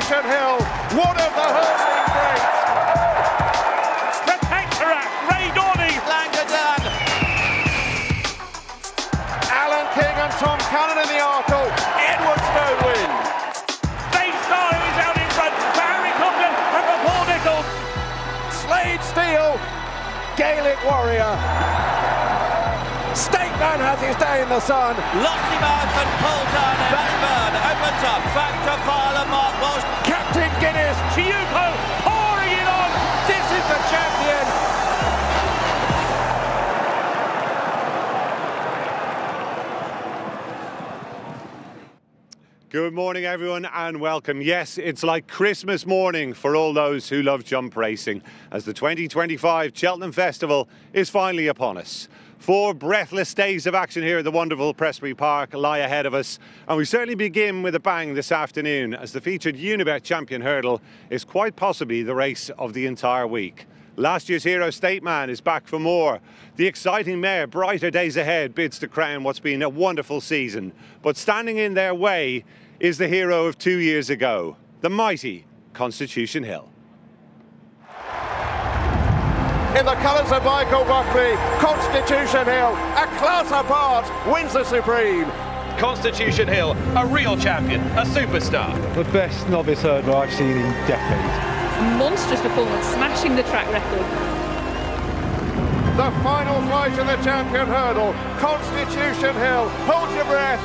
Constitution Hill, one of the hurdling greats. Protectorate, Ray Dorney, Langadan. Alan King and Tom Cannon in the Arkle, Edwardstone win. Daystar who is out in front, for Harry Coughlin and for Paul Nichols. Slade Steele, Gaelic Warrior. Stateman has his day in the sun. Lossiemouth and Poulton and Blackburn opens up. Back to File and Mark Walsh. Captain Guinness. Chiuko pouring it on. This is the champion. Good morning, everyone, and welcome. Yes, it's like Christmas morning for all those who love jump racing, as the 2025 Cheltenham Festival is finally upon us. 4 breathless days of action here at the wonderful Prestbury Park lie ahead of us, and we certainly begin with a bang this afternoon, as the featured Unibet Champion Hurdle is quite possibly the race of the entire week. Last year's hero Stateman is back for more. The exciting mare Brighter Days Ahead bids to crown what's been a wonderful season, but standing in their way is the hero of 2 years ago, the mighty Constitution Hill. In the colours of Michael Buckley, Constitution Hill, a class apart, wins the Supreme. Constitution Hill, a real champion, a superstar. The best novice hurdler I've seen in decades. Monstrous performance, smashing the track record. The final flight of the Champion Hurdle, Constitution Hill, hold your breath.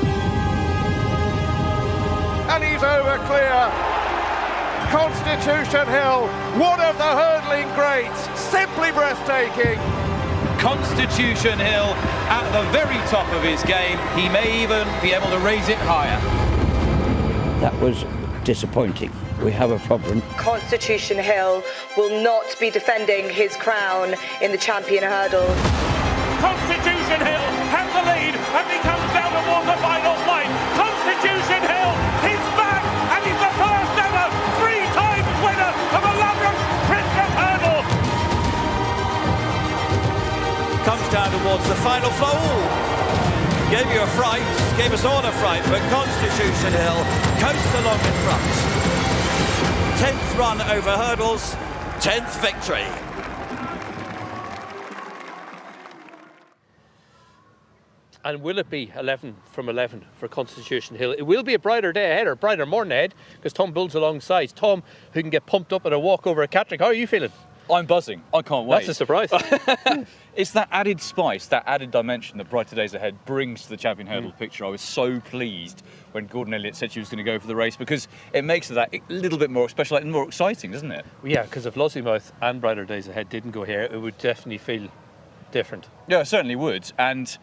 And he's over clear. Constitution Hill, one of the hurdling greats, simply breathtaking. Constitution Hill at the very top of his game. He may even be able to raise it higher. That was disappointing. We have a problem. Constitution Hill will not be defending his crown in the Champion Hurdle. Constitution Hill has the lead and he comes down towards the final flight. Constitution Hill is back and he's the first ever 3-time winner of a Ladbrokes Christmas Hurdle. Comes down towards the final flow. Gave you a fright, gave us all a fright, but Constitution Hill coasts along in front. 10th run over hurdles, 10th victory. And will it be 11 from 11 for Constitution Hill? It will be a brighter day ahead, or brighter morning ahead, because Tom Bull's alongside. Tom, who can get pumped up at a walk over a Catterick. How are you feeling? I'm buzzing. I can't wait. That's a surprise. It's that added spice, that added dimension that Brighter Days Ahead brings to the Champion Hurdle picture. I was so pleased when Gordon Elliott said she was going to go for the race, because it makes it that little bit more special and more exciting, doesn't it? Yeah, because if Lossiemouth and Brighter Days Ahead didn't go here, it would definitely feel different. Yeah, it certainly would. And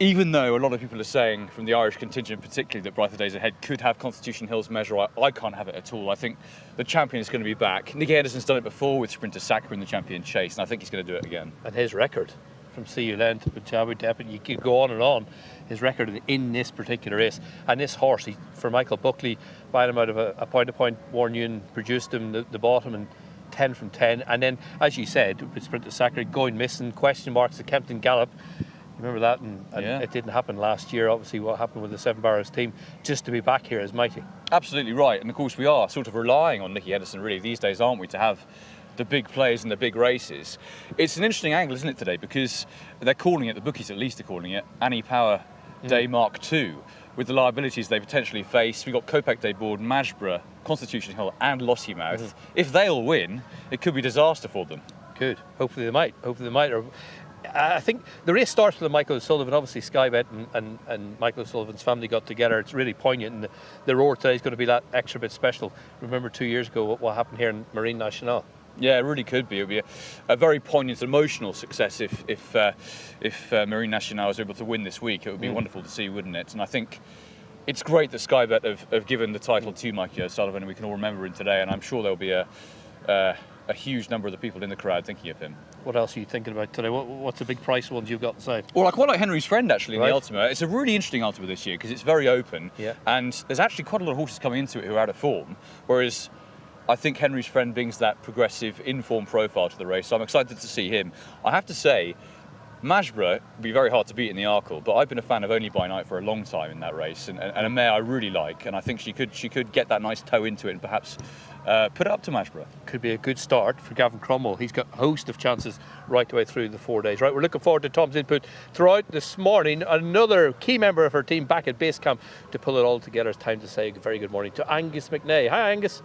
even though a lot of people are saying, from the Irish contingent particularly, that Brighter Days Ahead could have Constitution Hill's measure, I can't have it at all. I think the champion is going to be back. Nicky Henderson's done it before with Sprinter Sacre in the champion chase, and I think he's going to do it again. And his record, from CU Len to Punjabi Depot, you could go on and on. His record in this particular race, and this horse, for Michael Buckley, buying him out of a point-to-point, Warren Ewan produced him, the bottom, and 10 from 10. And then, as you said, with Sprinter Sacre going missing, question marks at Kempton Gallop. Remember that, and yeah. It didn't happen last year. Obviously, what happened with the Seven Barrows team, just to be back here is mighty. Absolutely right, and of course we are sort of relying on Nicky Henderson really these days, aren't we, to have the big plays and the big races. It's an interesting angle, isn't it, today, because they're calling it, the bookies at least are calling it, Annie Power Day Mark II, with the liabilities they potentially face. We've got Copac Day Board, Magsborough, Constitution Hill and Lossiemouth. If they all win, it could be disaster for them. Could. Hopefully they might. I think the race starts with Michael O'Sullivan. Obviously Skybet and Michael O'Sullivan's family got together. It's really poignant, and the roar today is going to be that extra bit special. Remember 2 years ago what happened here in Marine Nationale? Yeah, it really could be. It would be a very poignant, emotional success if Marine Nationale was able to win this week. It would be wonderful to see, wouldn't it? And I think it's great that Skybet have given the title to Mikey O'Sullivan, and we can all remember him today, and I'm sure there'll be a huge number of the people in the crowd thinking of him. What else are you thinking about today? What's the big price ones you've got inside? Well, I quite like Henry's Friend actually in the Ultima. It's a really interesting Ultima this year because it's very open, and there's actually quite a lot of horses coming into it who are out of form, whereas I think Henry's Friend brings that progressive, in-form profile to the race, so I'm excited to see him. I have to say, Masborough would be very hard to beat in the Arkle, but I've been a fan of Only by Night for a long time in that race, and a mare I really like, and I think she could get that nice toe into it and perhaps put it up to Masborough. Could be a good start for Gavin Cromwell. He's got a host of chances right the way through the 4 days. Right, we're looking forward to Tom's input throughout this morning. Another key member of her team back at base camp to pull it all together. It's time to say a very good morning to Angus McNay. Hi, Angus.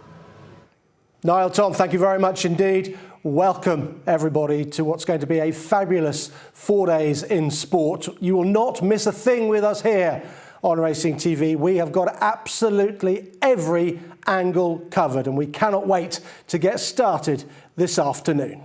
Niall, Tom, thank you very much indeed. Welcome, everybody, to what's going to be a fabulous 4 days in sport. You will not miss a thing with us here on Racing TV. We have got absolutely every angle covered, and we cannot wait to get started this afternoon.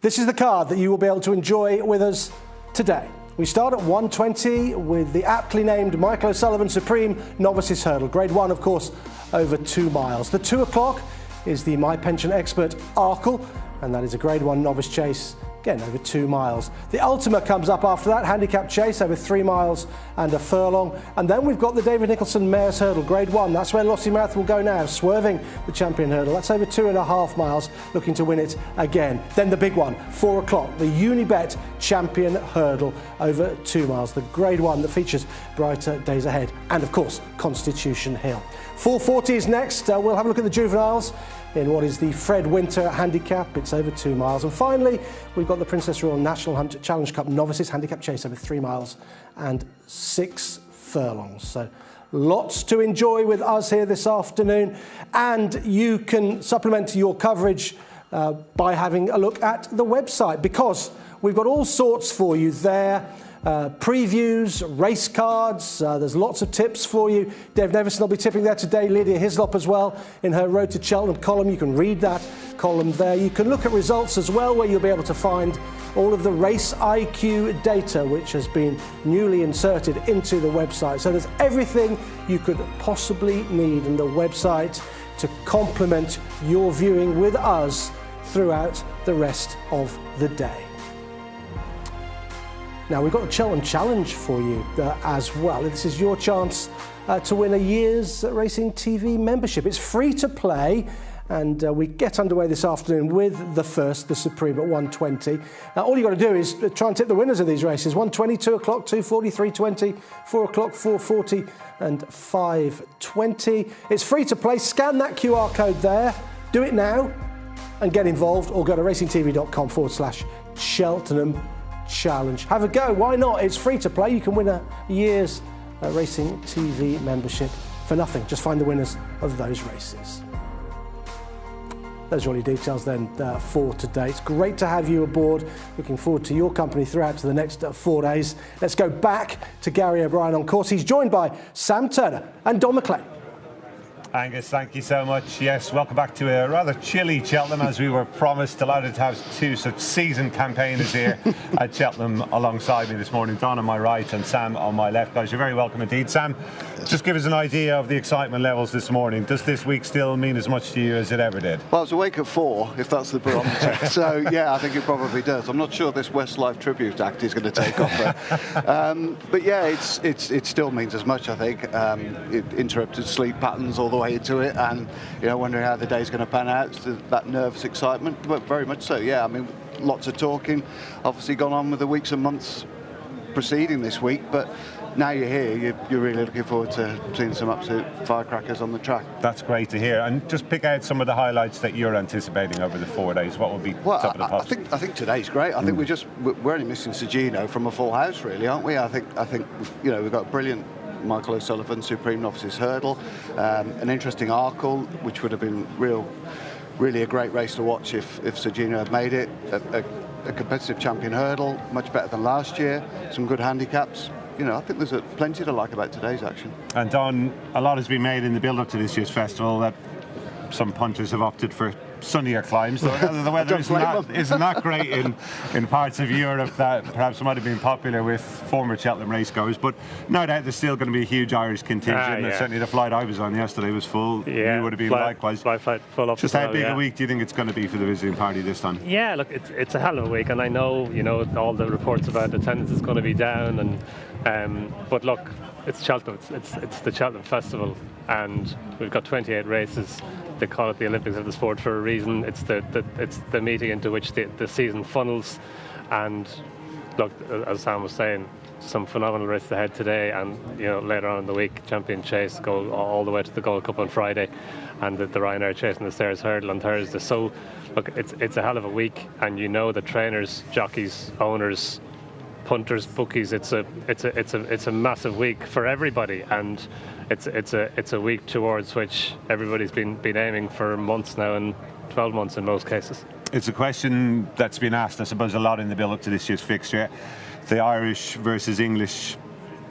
This is the card that you will be able to enjoy with us today. We start at 1:20 with the aptly named Michael O'Sullivan Supreme Novices Hurdle. Grade 1, of course, over 2 miles. The 2 o'clock is the My Pension Expert Arkle, and that is a Grade 1 novice chase, again over 2 miles. The Ultima comes up after that, handicap chase over 3 miles and a furlong. And then we've got the David Nicholson Mares Hurdle, Grade 1. That's where Lossie Mouth will go now, swerving the Champion Hurdle. That's over 2.5 miles, looking to win it again. Then the big one, 4 o'clock, the Unibet Champion Hurdle over 2 miles, the Grade 1 that features brighter days ahead. And of course, Constitution Hill. 4:40 is next. We'll have a look at the juveniles in what is the Fred Winter handicap. It's over 2 miles. And finally, we've got the Princess Royal National Hunt Challenge Cup Novices handicap chase over 3 miles and 6 furlongs. So lots to enjoy with us here this afternoon. And you can supplement your coverage by having a look at the website, because we've got all sorts for you there. Previews, race cards, there's lots of tips for you. Dave Nevison will be tipping there today, Lydia Hislop as well in her Road to Cheltenham column. You can read that column there. You can look at results as well, where you'll be able to find all of the Race IQ data, which has been newly inserted into the website. So there's everything you could possibly need in the website to complement your viewing with us throughout the rest of the day. Now, we've got the Cheltenham Challenge for you as well. This is your chance to win a year's Racing TV membership. It's free to play, and we get underway this afternoon with the first, the Supreme, at 1:20. Now, all you've got to do is try and tip the winners of these races. 1:20, 2 o'clock, 2:40, 3:20, 4 o'clock, 4:40 and 5:20. It's free to play. Scan that QR code there. Do it now and get involved, or go to racingtv.com/Cheltenham Challenge. Have a go. Why not? It's free to play. You can win a year's Racing TV membership for nothing. Just find the winners of those races. Those are all your details then for today. It's great to have you aboard. Looking forward to your company throughout to the next 4 days. Let's go back to Gary O'Brien on course. He's joined by Sam Turner and Don McLean. Angus, thank you so much. Yes, welcome back to a rather chilly Cheltenham, as we were promised. Delighted to have 2 such seasoned campaigners here at Cheltenham alongside me this morning. Don on my right and Sam on my left. Guys, you're very welcome indeed. Sam, just give us an idea of the excitement levels this morning. Does this week still mean as much to you as it ever did? Well, I was awake at 4, if that's the barometer. So, yeah, I think it probably does. I'm not sure this Westlife Tribute Act is going to take off there. But, yeah, it still means as much, I think. It interrupted sleep patterns all the way into it, and wondering how the day's going to pan out. That nervous excitement, but very much so. Yeah, I mean, lots of talking obviously gone on with the weeks and months preceding this week, but now you're here, you're really looking forward to seeing some absolute firecrackers on the track. That's great to hear. And just pick out some of the highlights that you're anticipating over the 4 days. What will be top of the pops? I think today's great. I think we're only missing Sergino from a full house, really, aren't we? I think we've got a brilliant Michael O'Sullivan Supreme Novices Hurdle, an interesting Arkle, which would have been really a great race to watch if Sergino had made it. A competitive Champion Hurdle, much better than last year. Some good handicaps. I think there's plenty to like about today's action. And Don, a lot has been made in the build-up to this year's festival that some punters have opted for sunnier climes. The weather isn't that great in parts of Europe that perhaps might have been popular with former Cheltenham racegoers, but no doubt there's still going to be a huge Irish contingent. And certainly the flight I was on yesterday was full. Yeah, you would have been likewise. Flight full up. Just how big a week do you think it's going to be for the visiting party this time? Yeah, look, it's a hell of a week, and I know all the reports about attendance is going to be down, and but look, it's Cheltenham. It's the Cheltenham Festival, and we've got 28 races. They call it the Olympics of the sport for a reason. It's the meeting into which the season funnels, and look, as Sam was saying, some phenomenal races ahead today, and later on in the week, Champion Chase go all the way to the Gold Cup on Friday, and the Ryanair Chasing the Stairs Hurdle on Thursday. So look, it's a hell of a week, and the trainers, jockeys, owners, punters, bookies, it's a massive week for everybody, and it's a week towards which everybody's been aiming for months now, and 12 months in most cases. It's a question that's been asked, I suppose, a lot in the build-up to this year's fixture. The Irish versus English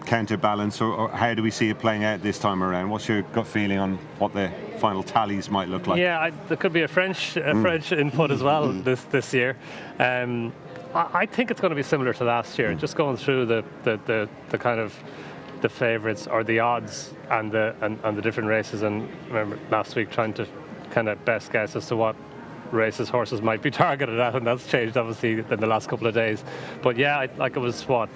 counterbalance, or how do we see it playing out this time around? What's your gut feeling on what the final tallies might look like? Yeah, there could be a French input as well this year. I think it's going to be similar to last year. Just going through the kind of the favourites or the odds and the different races, and remember last week trying to kind of best guess as to what races horses might be targeted at, and that's changed obviously in the last couple of days. But yeah, it was what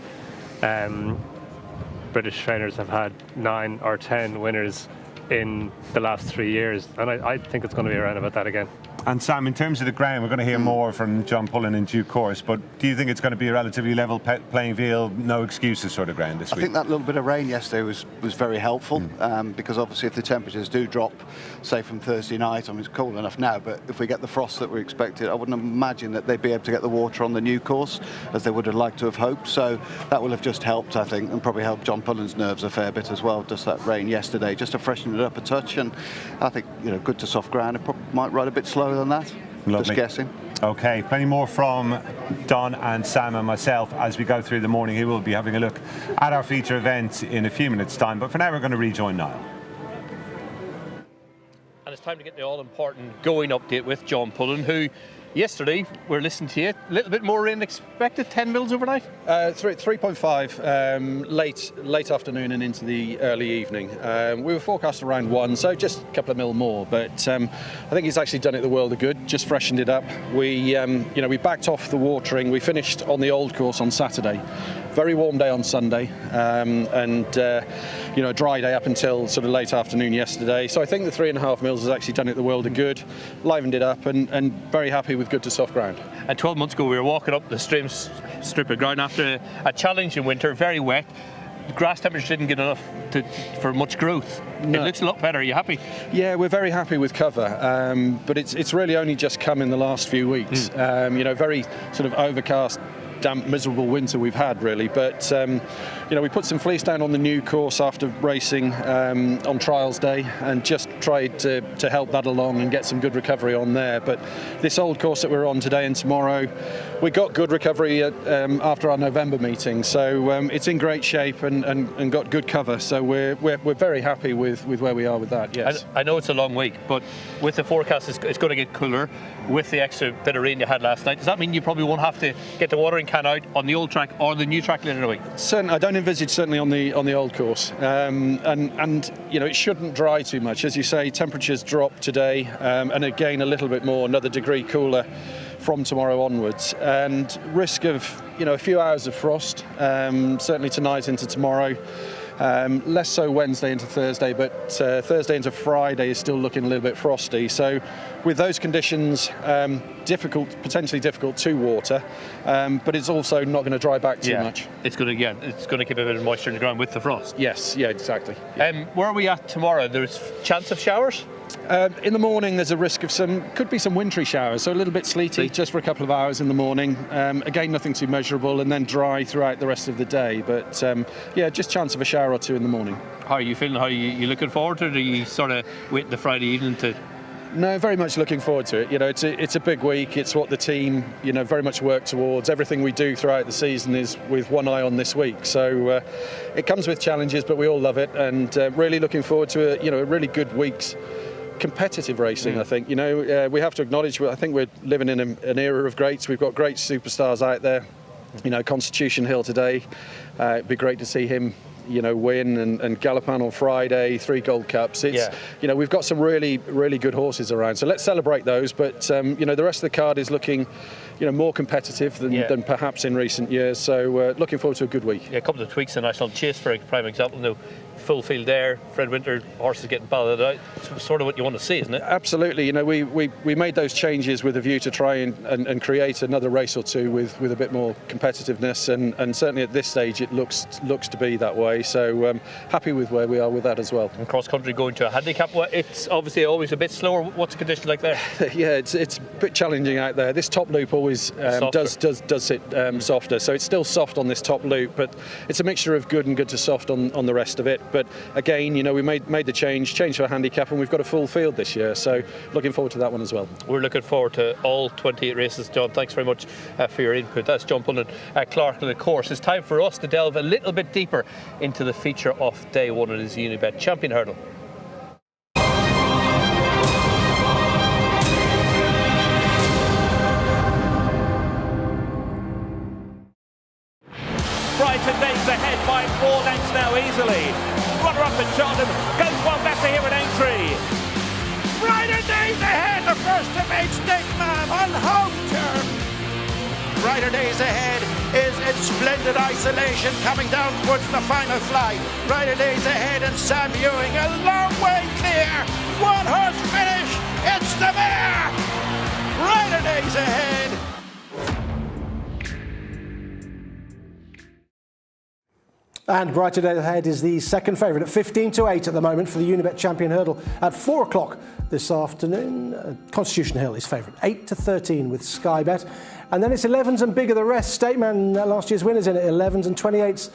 British trainers have had 9 or 10 winners in the last 3 years, and I think it's going to be around about that again. And Sam, in terms of the ground, we're going to hear more from John Pullen in due course, but do you think it's going to be a relatively level playing field, no excuses sort of ground this week? I think that little bit of rain yesterday was very helpful, because obviously if the temperatures do drop, say from Thursday night, I mean it's cold enough now, but if we get the frost that we expected, I wouldn't imagine that they'd be able to get the water on the new course as they would have liked to have hoped. So that will have just helped, I think, and probably helped John Pullen's nerves a fair bit as well, just that rain yesterday, just to freshen it up a touch. And I think, good to soft ground. It probably might ride a bit slower than that. Lovely. Just guessing. Okay, plenty more from Don and Sam and myself as we go through the morning. He will be having a look at our feature event in a few minutes' time, but for now we're going to rejoin Niall. And it's time to get the all-important going update with John Pullen, who yesterday, we're listening to you, a little bit more rain than expected, 10 mils overnight? 3.5 late afternoon and into the early evening. We were forecast around 1, so just a couple of mil more, but I think he's actually done it the world of good, just freshened it up. We backed off the watering. We finished on the old course on Saturday. Very warm day on Sunday, and a dry day up until sort of late afternoon yesterday. So I think the 3.5 mils has actually done it the world of good, livened it up, and very happy with good to soft ground. And 12 months ago we were walking up the strip of ground after a challenging winter, very wet. The grass temperature didn't get enough for much growth. No. It looks a lot better. Are you happy? Yeah, we're very happy with cover, but it's really only just come in the last few weeks. Very sort of overcast, damp, miserable winter we've had, really. But we put some fleece down on the new course after racing on trials day, and just tried to help that along and get some good recovery on there. But this old course that we're on today and tomorrow, we got good recovery after our November meeting, so it's in great shape and got good cover. So we're very happy with where we are with that. Yes, I know it's a long week, but with the forecast, it's going to get cooler. With the extra bit of rain you had last night, does that mean you probably won't have to get the watering can out on the old track or the new track later in the week? Certainly, I don't envisage certainly on the old course, and it shouldn't dry too much. As you say, temperatures drop today, and again a little bit more, another degree cooler from tomorrow onwards, and risk of a few hours of frost, certainly tonight into tomorrow. Less so Wednesday into Thursday, but Thursday into Friday is still looking a little bit frosty. So with those conditions, potentially difficult to water, but it's also not going to dry back too much. It's going to keep a bit of moisture in the ground with the frost. Yes, yeah, exactly. Where are we at tomorrow? There's chance of showers? In the morning there's a risk of could be some wintry showers, so a little bit sleety just for a couple of hours in the morning. Again, nothing too measurable, and then dry throughout the rest of the day. But just chance of a shower or two in the morning. How are you feeling? How are you looking forward to it? Are you sort of waiting the Friday evening to... No, very much looking forward to it. It's a big week. It's what the team, very much work towards. Everything we do throughout the season is with one eye on this week. So it comes with challenges, but we all love it, and really looking forward to a really good week's competitive racing. I think we have to acknowledge, I think we're living in an era of greats. We've got great superstars out there. Constitution Hill today, it'd be great to see him win, and Galopin on Friday, 3 Gold Cups. We've got some really, really good horses around, so let's celebrate those. But the rest of the card is looking more competitive than perhaps in recent years, so looking forward to a good week. A couple of tweaks in National Chase, for a prime example. full field there. Fred Winter horses getting balloted out. It's sort of what you want to see, isn't it? Absolutely. You know, we made those changes with a view to try and create another race or two with a bit more competitiveness, and certainly at this stage it looks to be that way. So happy with where we are with that as well. And cross country going to a handicap, it's obviously always a bit slower. What's the condition like there? Yeah, it's a bit challenging out there. This top loop always does sit softer, so it's still soft on this top loop, but it's a mixture of good and good to soft on the rest of it. But again, you know, we made the change to a handicap, and we've got a full field this year, so looking forward to that one as well. We're looking forward to all 28 races. John, thanks very much for your input. That's John Pullen at Clark, and of course it's time for us to delve a little bit deeper into the feature of day one. It is the Unibet Champion Hurdle. Brighton days ahead by 4 lengths now easily. Runner-up at Cheltenham goes one better here at Aintree. Brighter days ahead, the first to make Stigman on home turf. Brighter days ahead is in splendid isolation coming down towards the final flight. Brighter days ahead and Sam Ewing a long way clear. One horse finish, it's the mare. Brighter days ahead. And Brighter Days Ahead is the second favourite at 15-8 at the moment for the Unibet Champion Hurdle at 4 o'clock this afternoon. Constitution Hill is favourite, 8-13 with Sky Bet. And then it's 11s and bigger the rest. Stateman, last year's winners in it, 11s and 28s,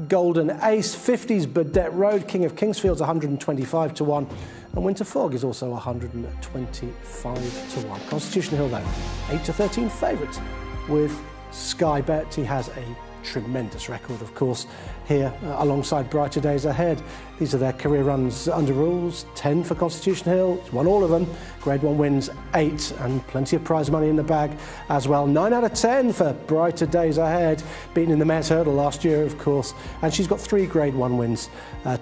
Golden Ace, 50s, Burdett Road, King of Kingsfield's 125-1. And Winter Fog is also 125-1. Constitution Hill, though, 8-13 favourite with Sky Bet. He has a tremendous record, of course, here alongside Brighter Days Ahead. These are their career runs under rules. 10 for Constitution Hill. He's won all of them. Grade 1 wins 8 and plenty of prize money in the bag as well. 9 out of 10 for Brighter Days Ahead. Beaten in the Mares Hurdle last year, of course. And she's got 3 Grade 1 wins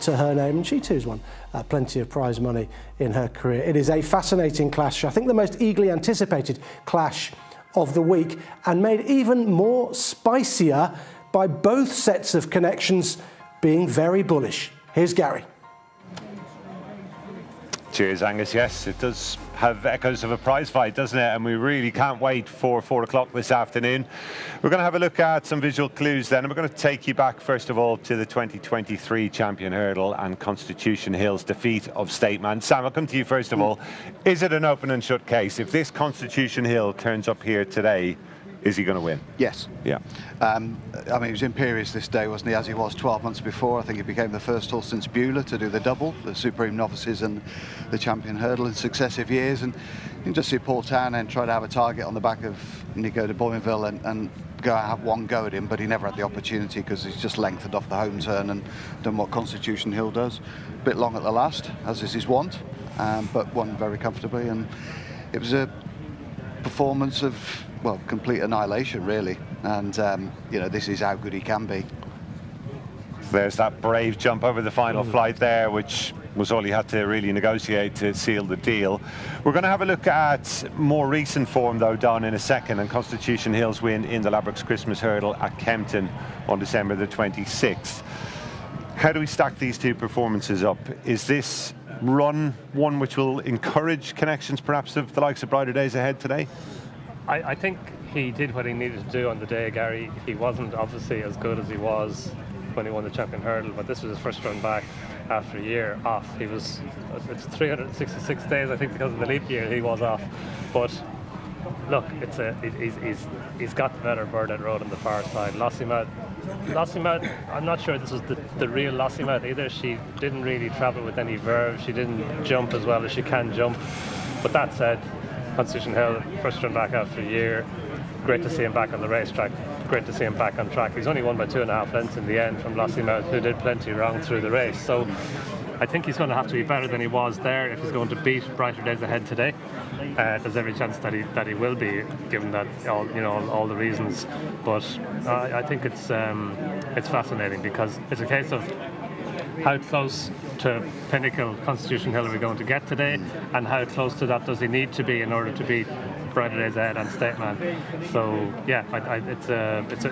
to her name. And she too's won plenty of prize money in her career. It is a fascinating clash. I think the most eagerly anticipated clash of the week, and made even more spicier by both sets of connections being very bullish. Here's Gary. Cheers, Angus. Yes, it does have echoes of a prize fight, doesn't it? And we really can't wait for 4 o'clock this afternoon. We're going to have a look at some visual clues then, and we're going to take you back first of all to the 2023 Champion Hurdle and Constitution Hill's defeat of Stateman. Sam, I'll come to you first of all. Is it an open and shut case? If this Constitution Hill turns up here today, is he going to win? Yes. Yeah. I mean, he was imperious this day, wasn't he, as he was 12 months before. I think he became the first horse since Beulah to do the double, the Supreme Novices and the Champion Hurdle in successive years. And you can just see Paul Townend try to have a target on the back of Nico de Bourneville and go and have one go at him, but he never had the opportunity because he's just lengthened off the home turn and done what Constitution Hill does. A bit long at the last, as is his wont, but won very comfortably. And it was a performance of, well, complete annihilation, really. And, you know, this is how good he can be. There's that brave jump over the final flight there, which was all he had to really negotiate to seal the deal. We're going to have a look at more recent form, though, Don, in a second, and Constitution Hill's win in the Ladbrokes Christmas Hurdle at Kempton on December the 26th. How do we stack these two performances up? Is this run one which will encourage connections, perhaps, of the likes of Brighter Days Ahead today? I think he did what he needed to do on the day, Gary. He wasn't obviously as good as he was when he won the Champion Hurdle, but this was his first run back after a year off. It's 366 days, I think, because of the leap year he was off. But look, he's got the better Burdett Road on the far side. Lossimat, I'm not sure this was the real Lossimat either. She didn't really travel with any verve. She didn't jump as well as she can jump. But that said, Constitution Hill, first run back after a year. Great to see him back on the racetrack. Great to see him back on track. He's only won by 2.5 lengths in the end from Lossimat, who did plenty wrong through the race. So I think he's going to have to be better than he was there if he's going to beat Brighter Days Ahead today. There's every chance that he will be, given that all the reasons. But I think it's fascinating because it's a case of how close to pinnacle Constitution Hill are we going to get today, and how close to that does he need to be in order to beat Brighter Days Ahead and State Man. So yeah,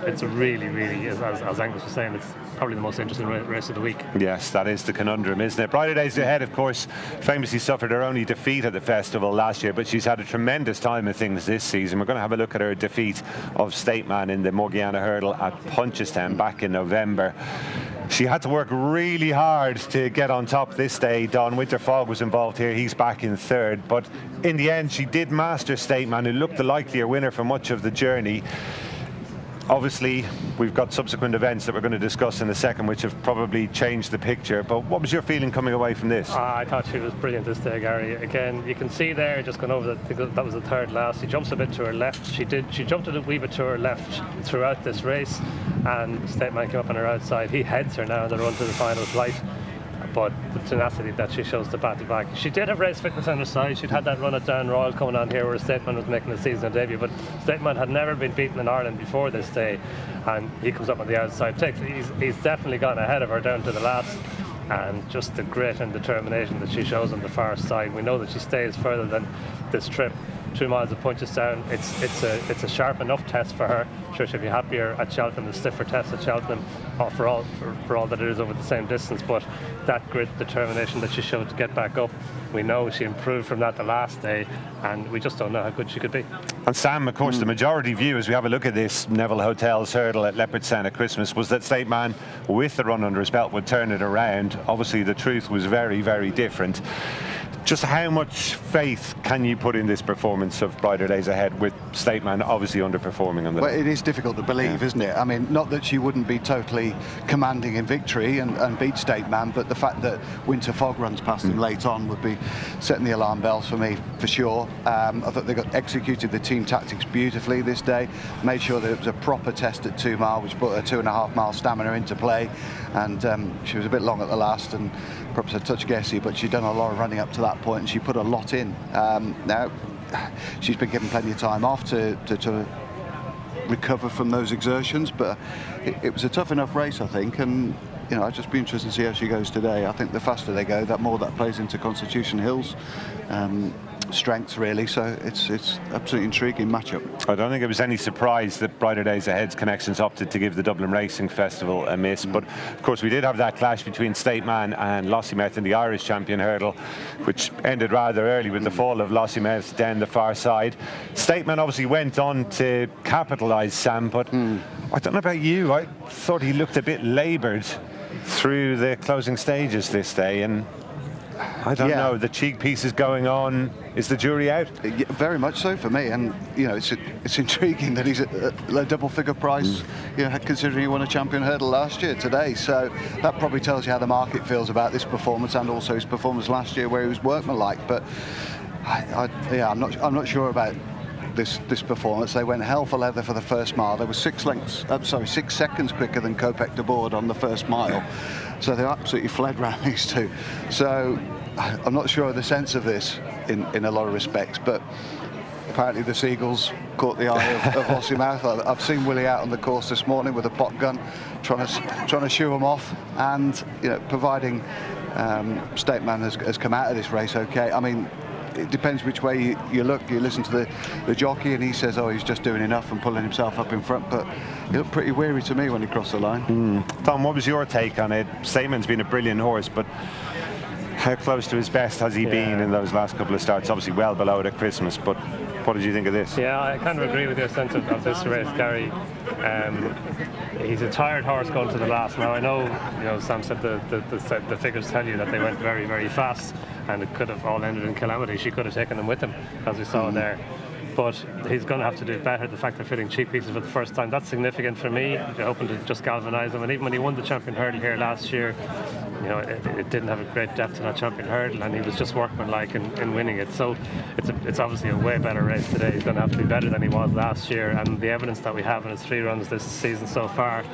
it's a really, as Angus was saying, it's probably the most interesting race of the week. Yes, that is the conundrum, isn't it? Brighter Days Ahead, of course, famously suffered her only defeat at the festival last year, but she's had a tremendous time of things this season. We're going to have a look at her defeat of State Man in the Morgiana Hurdle at Punchestown back in November. She had to work really hard to get on top this day. Don Winterfog was involved here. He's back in third. But in the end, she did master State Man, who looked the likelier winner for much of the journey. Obviously, we've got subsequent events that we're going to discuss in a second, which have probably changed the picture. But what was your feeling coming away from this? I thought she was brilliant this day, Gary. Again, you can see there, just going over that was the third last. She jumps a bit to her left. She jumped a wee bit to her left throughout this race, and State Man came up on her outside. He heads her now on the run to the final flight. But the tenacity that she shows to bat to back. She did have race fitness on her side. She'd had that run at Down Royal coming on here where State Man was making a seasonal debut, but State Man had never been beaten in Ireland before this day, and he comes up on the outside. He's definitely gone ahead of her down to the last, and just the grit and determination that she shows on the far side. We know that she stays further than this trip. 2 miles of Punchestown. It's a sharp enough test for her. Sure, she'll be happier at Cheltenham, the stiffer test at Cheltenham, for all that it is over the same distance. But that grit, determination that she showed to get back up, we know she improved from that the last day, and we just don't know how good she could be. And Sam, of course, the majority view as we have a look at this Neville Hotel's hurdle at Leopardstown at Christmas was that State Man, with the run under his belt, would turn it around. Obviously, the truth was very, very different. Just how much faith can you put in this performance of Brighter Days Ahead with State Man obviously underperforming on the Well, it is difficult to believe, isn't it? I mean, not that she wouldn't be totally commanding in victory and beat State Man, but the fact that Winterfog runs past him late on would be setting the alarm bells for me, for sure. I thought they executed the team tactics beautifully this day, made sure that it was a proper test at 2 mile, which put her 2.5 mile stamina into play, and she was a bit long at the last and perhaps a touch guessy, but she'd done a lot of running up to that point and she put a lot in. Now she's been given plenty of time off to recover from those exertions, but it was a tough enough race, I think, and you know, I'd just be interested to see how she goes today. I think the faster they go, that more that plays into Constitution Hill's strengths, really. So it's absolutely intriguing matchup. I don't think it was any surprise that Brighter Days Ahead's connections opted to give the Dublin Racing Festival a miss, but of course we did have that clash between State Man and Lossiemouth in the Irish Champion Hurdle, which ended rather early with the fall of Lossiemouth down the far side. State Man obviously went on to capitalise, Sam, but I don't know about you, I thought he looked a bit laboured through the closing stages this day, and I don't know, the cheek piece is going on. Is the jury out? Yeah, very much so for me, and you know, it's intriguing that he's a double-figure price, you know, considering he won a champion hurdle last year today. So that probably tells you how the market feels about this performance, and also his performance last year where he was workmanlike. But I'm not sure about this performance. They went hell for leather for the first mile. They were 6 seconds quicker than Kopek de Board on the first mile. So they absolutely fled round these two. So I'm not sure of the sense of this in a lot of respects, but apparently the Seagulls caught the eye of Lossiemouth. I've seen Willie out on the course this morning with a pot gun, trying to shoo him off, and you know, providing State Man has come out of this race okay. I mean, it depends which way you look. You listen to the jockey and he says, oh, he's just doing enough and pulling himself up in front, but he looked pretty weary to me when he crossed the line. Tom, what was your take on it? State Man's been a brilliant horse, but how close to his best has he been in those last couple of starts? Obviously well below it at Christmas, but what did you think of this? Yeah, I kind of agree with your sense of this race, Gary. He's a tired horse going to the last. Now I know, you know, Sam said the figures tell you that they went very, very fast, and it could have all ended in calamity. She could have taken them with him, as we saw there. But he's going to have to do better. The fact they're fitting cheek pieces for the first time, that's significant for me. They're hoping to just galvanise them. And even when he won the champion hurdle here last year, you know, it didn't have a great depth in that champion hurdle, and he was just workmanlike in winning it. So it's obviously a way better race today. He's going to have to be better than he was last year, and the evidence that we have in his 3 runs this season so far,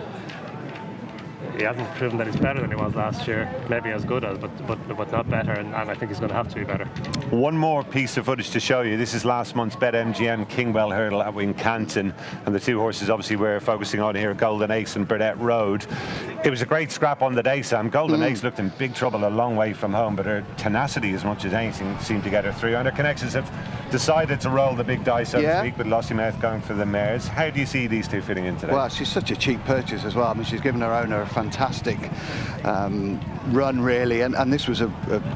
he hasn't proven that he's better than he was last year. Maybe as good as, but not better, and I think he's going to have to be better. One more piece of footage to show you. This is last month's BetMGM Kingwell Hurdle at Wincanton, and the 2 horses obviously we're focusing on here, Golden Ace and Burdett Road. It was a great scrap on the day, Sam. Golden Ace looked in big trouble a long way from home, but her tenacity, as much as anything, seemed to get her through, and her connections have decided to roll the big dice, so to speak, with Lossiemouth going for the mares. How do you see these two fitting in today? Well, she's such a cheap purchase as well. I mean, she's given her owner a fantastic run, really, and this was a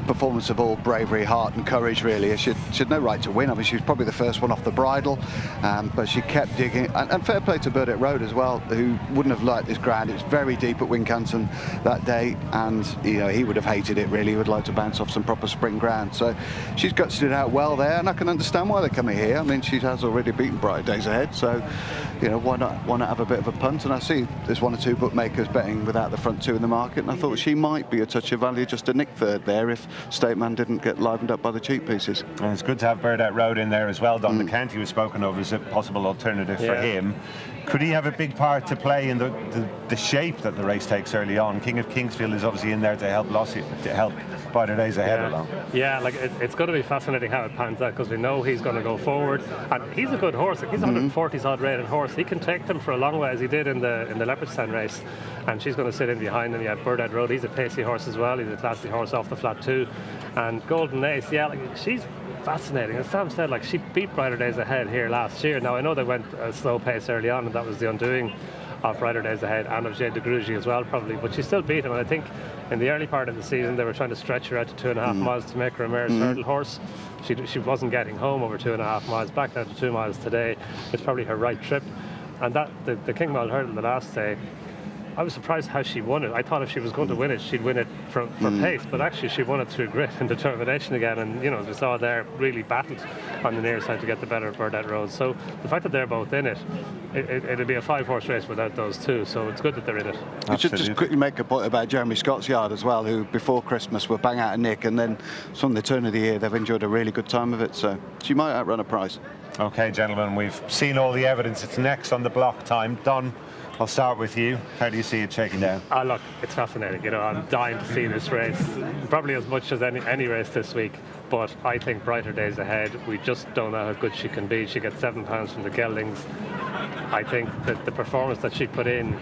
performance of all bravery, heart and courage, really. She had no right to win. I mean, she was probably the first one off the bridle, but she kept digging, and fair play to Burdett Road as well, who wouldn't have liked this ground. It was very deep at Wincanton that day, and you know, he would have hated it, really. He would like to bounce off some proper spring ground. So she's gutted it out well there, and I can understand why they're coming here. I mean, she has already beaten Brighter Days Ahead, so you know, why not have a bit of a punt? And I see there's one or two bookmakers betting without the front two in the market, and I thought she might be a touch of value just to nick third there if Stateman didn't get livened up by the cheap pieces. And it's good to have Burdett Road in there as well. Don the County was spoken of as a possible alternative for him. Could he have a big part to play in the shape that the race takes early on? King of Kingsfield is obviously in there to help Brighter Days Ahead along. Yeah, like it's going to be fascinating how it pans out, because we know he's going to go forward, and he's a good horse. Like, he's a 140s odd rated horse. He can take them for a long way, as he did in the Leopardstown race, and she's going to sit in behind him. Yeah, Burdett Road, he's a pacey horse as well. He's a classy horse off the flat too, and Golden Ace, yeah, like she's fascinating. As Sam said, like, she beat Brighter Days Ahead here last year. Now I know they went a slow pace early on, and that was the undoing of Brighter Days Ahead and of Jade de Grugy as well, probably, but she still beat him. And I think in the early part of the season they were trying to stretch her out to 2.5 miles to make her a mare's hurdle horse. She wasn't getting home over 2.5 miles, back down to 2 miles today. It's probably her right trip. And that the Kingwell Hurdle the last day, I was surprised how she won it. I thought if she was going to win it, she'd win it for pace, but actually she won it through grit and determination again. And you know, as we saw there, really battled on the near side to get the better of Burdett Road. So the fact that they're both in it, it'll be a 5-horse race without those two. So it's good that they're in it. We should just quickly make a point about Jeremy Scott's yard as well, who before Christmas were bang out of nick, and then from the turn of the year they've enjoyed a really good time of it. So she might outrun a price. Okay, gentlemen, we've seen all the evidence. It's next on the block time. Don, I'll start with you. How do you see it shaking down? Look, it's fascinating. You know, I'm dying to see this race, probably as much as any race this week. But I think Brighter Days Ahead, we just don't know how good she can be. She gets £7 from the geldings. I think that the performance that she put in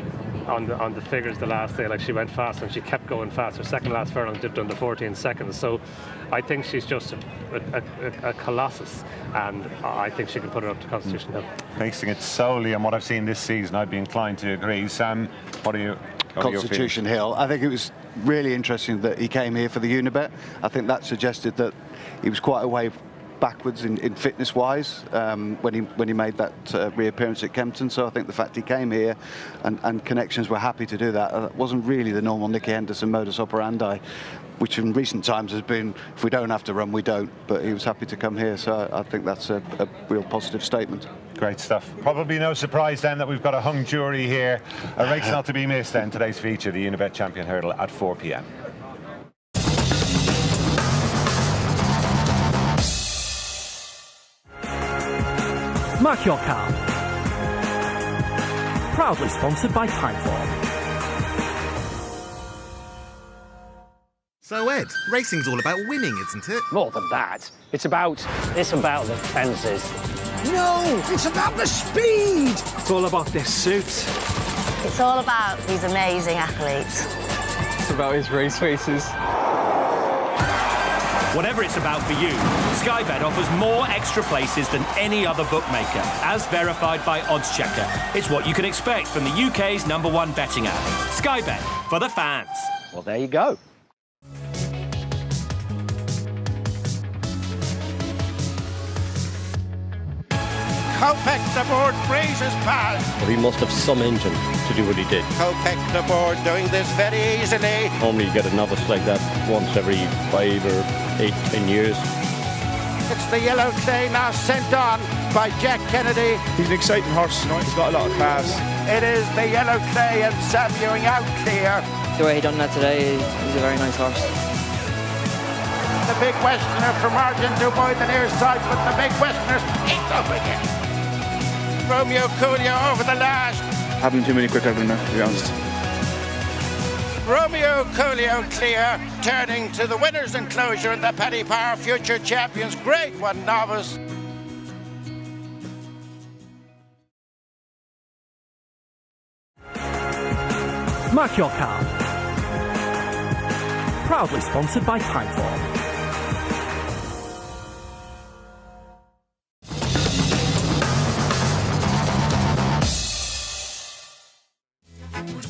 on the figures the last day, like, she went fast and she kept going fast. Her second last furlong dipped under 14 seconds. So I think she's just a colossus, and I think she can put it up to Constitution Hill. Basing it solely on what I've seen this season, I'd be inclined to agree. Sam, what are you? Constitution Hill. I think it was really interesting that he came here for the Unibet. I think that suggested that he was quite a way backwards in fitness-wise when he made that reappearance at Kempton. So I think the fact he came here and connections were happy to do that wasn't really the normal Nicky Henderson modus operandi, which in recent times has been, if we don't have to run, we don't. But he was happy to come here, so I think that's a real positive statement. Great stuff. Probably no surprise then that we've got a hung jury here. A race not to be missed then, today's feature, the Unibet Champion Hurdle at 4 p.m. Mark your card. Proudly sponsored by Timeform. So Ed, racing's all about winning, isn't it? More than that. It's about the fences. No, it's about the speed. It's all about their suits. It's all about these amazing athletes. It's about his race faces. Whatever it's about for you, Sky Bet offers more extra places than any other bookmaker, as verified by Oddschecker. It's what you can expect from the UK's #1 betting app. Sky Bet, for the fans. Well, there you go. Kopek aboard Fraser's pal. Well, he must have some engine to do what he did. Kopek aboard doing this very easily. Normally you get a novice like that once every 5 or 8, 10 years. It's the yellow clay now sent on by Jack Kennedy. He's an exciting horse tonight. He's got a lot of class. It is the yellow clay and Sam Ewing out clear. The way he done that today, he's a very nice horse. The big Westerner from Argent Dubois the near side, but the big Westerner's picked up again. Romeo Coolio over the lash. Having too many quick over now, to be honest. Romeo Coolio clear, turning to the winner's enclosure in the Paddy Power Future Champions Grade 1 novice. Mark your card. Proudly sponsored by Timeform.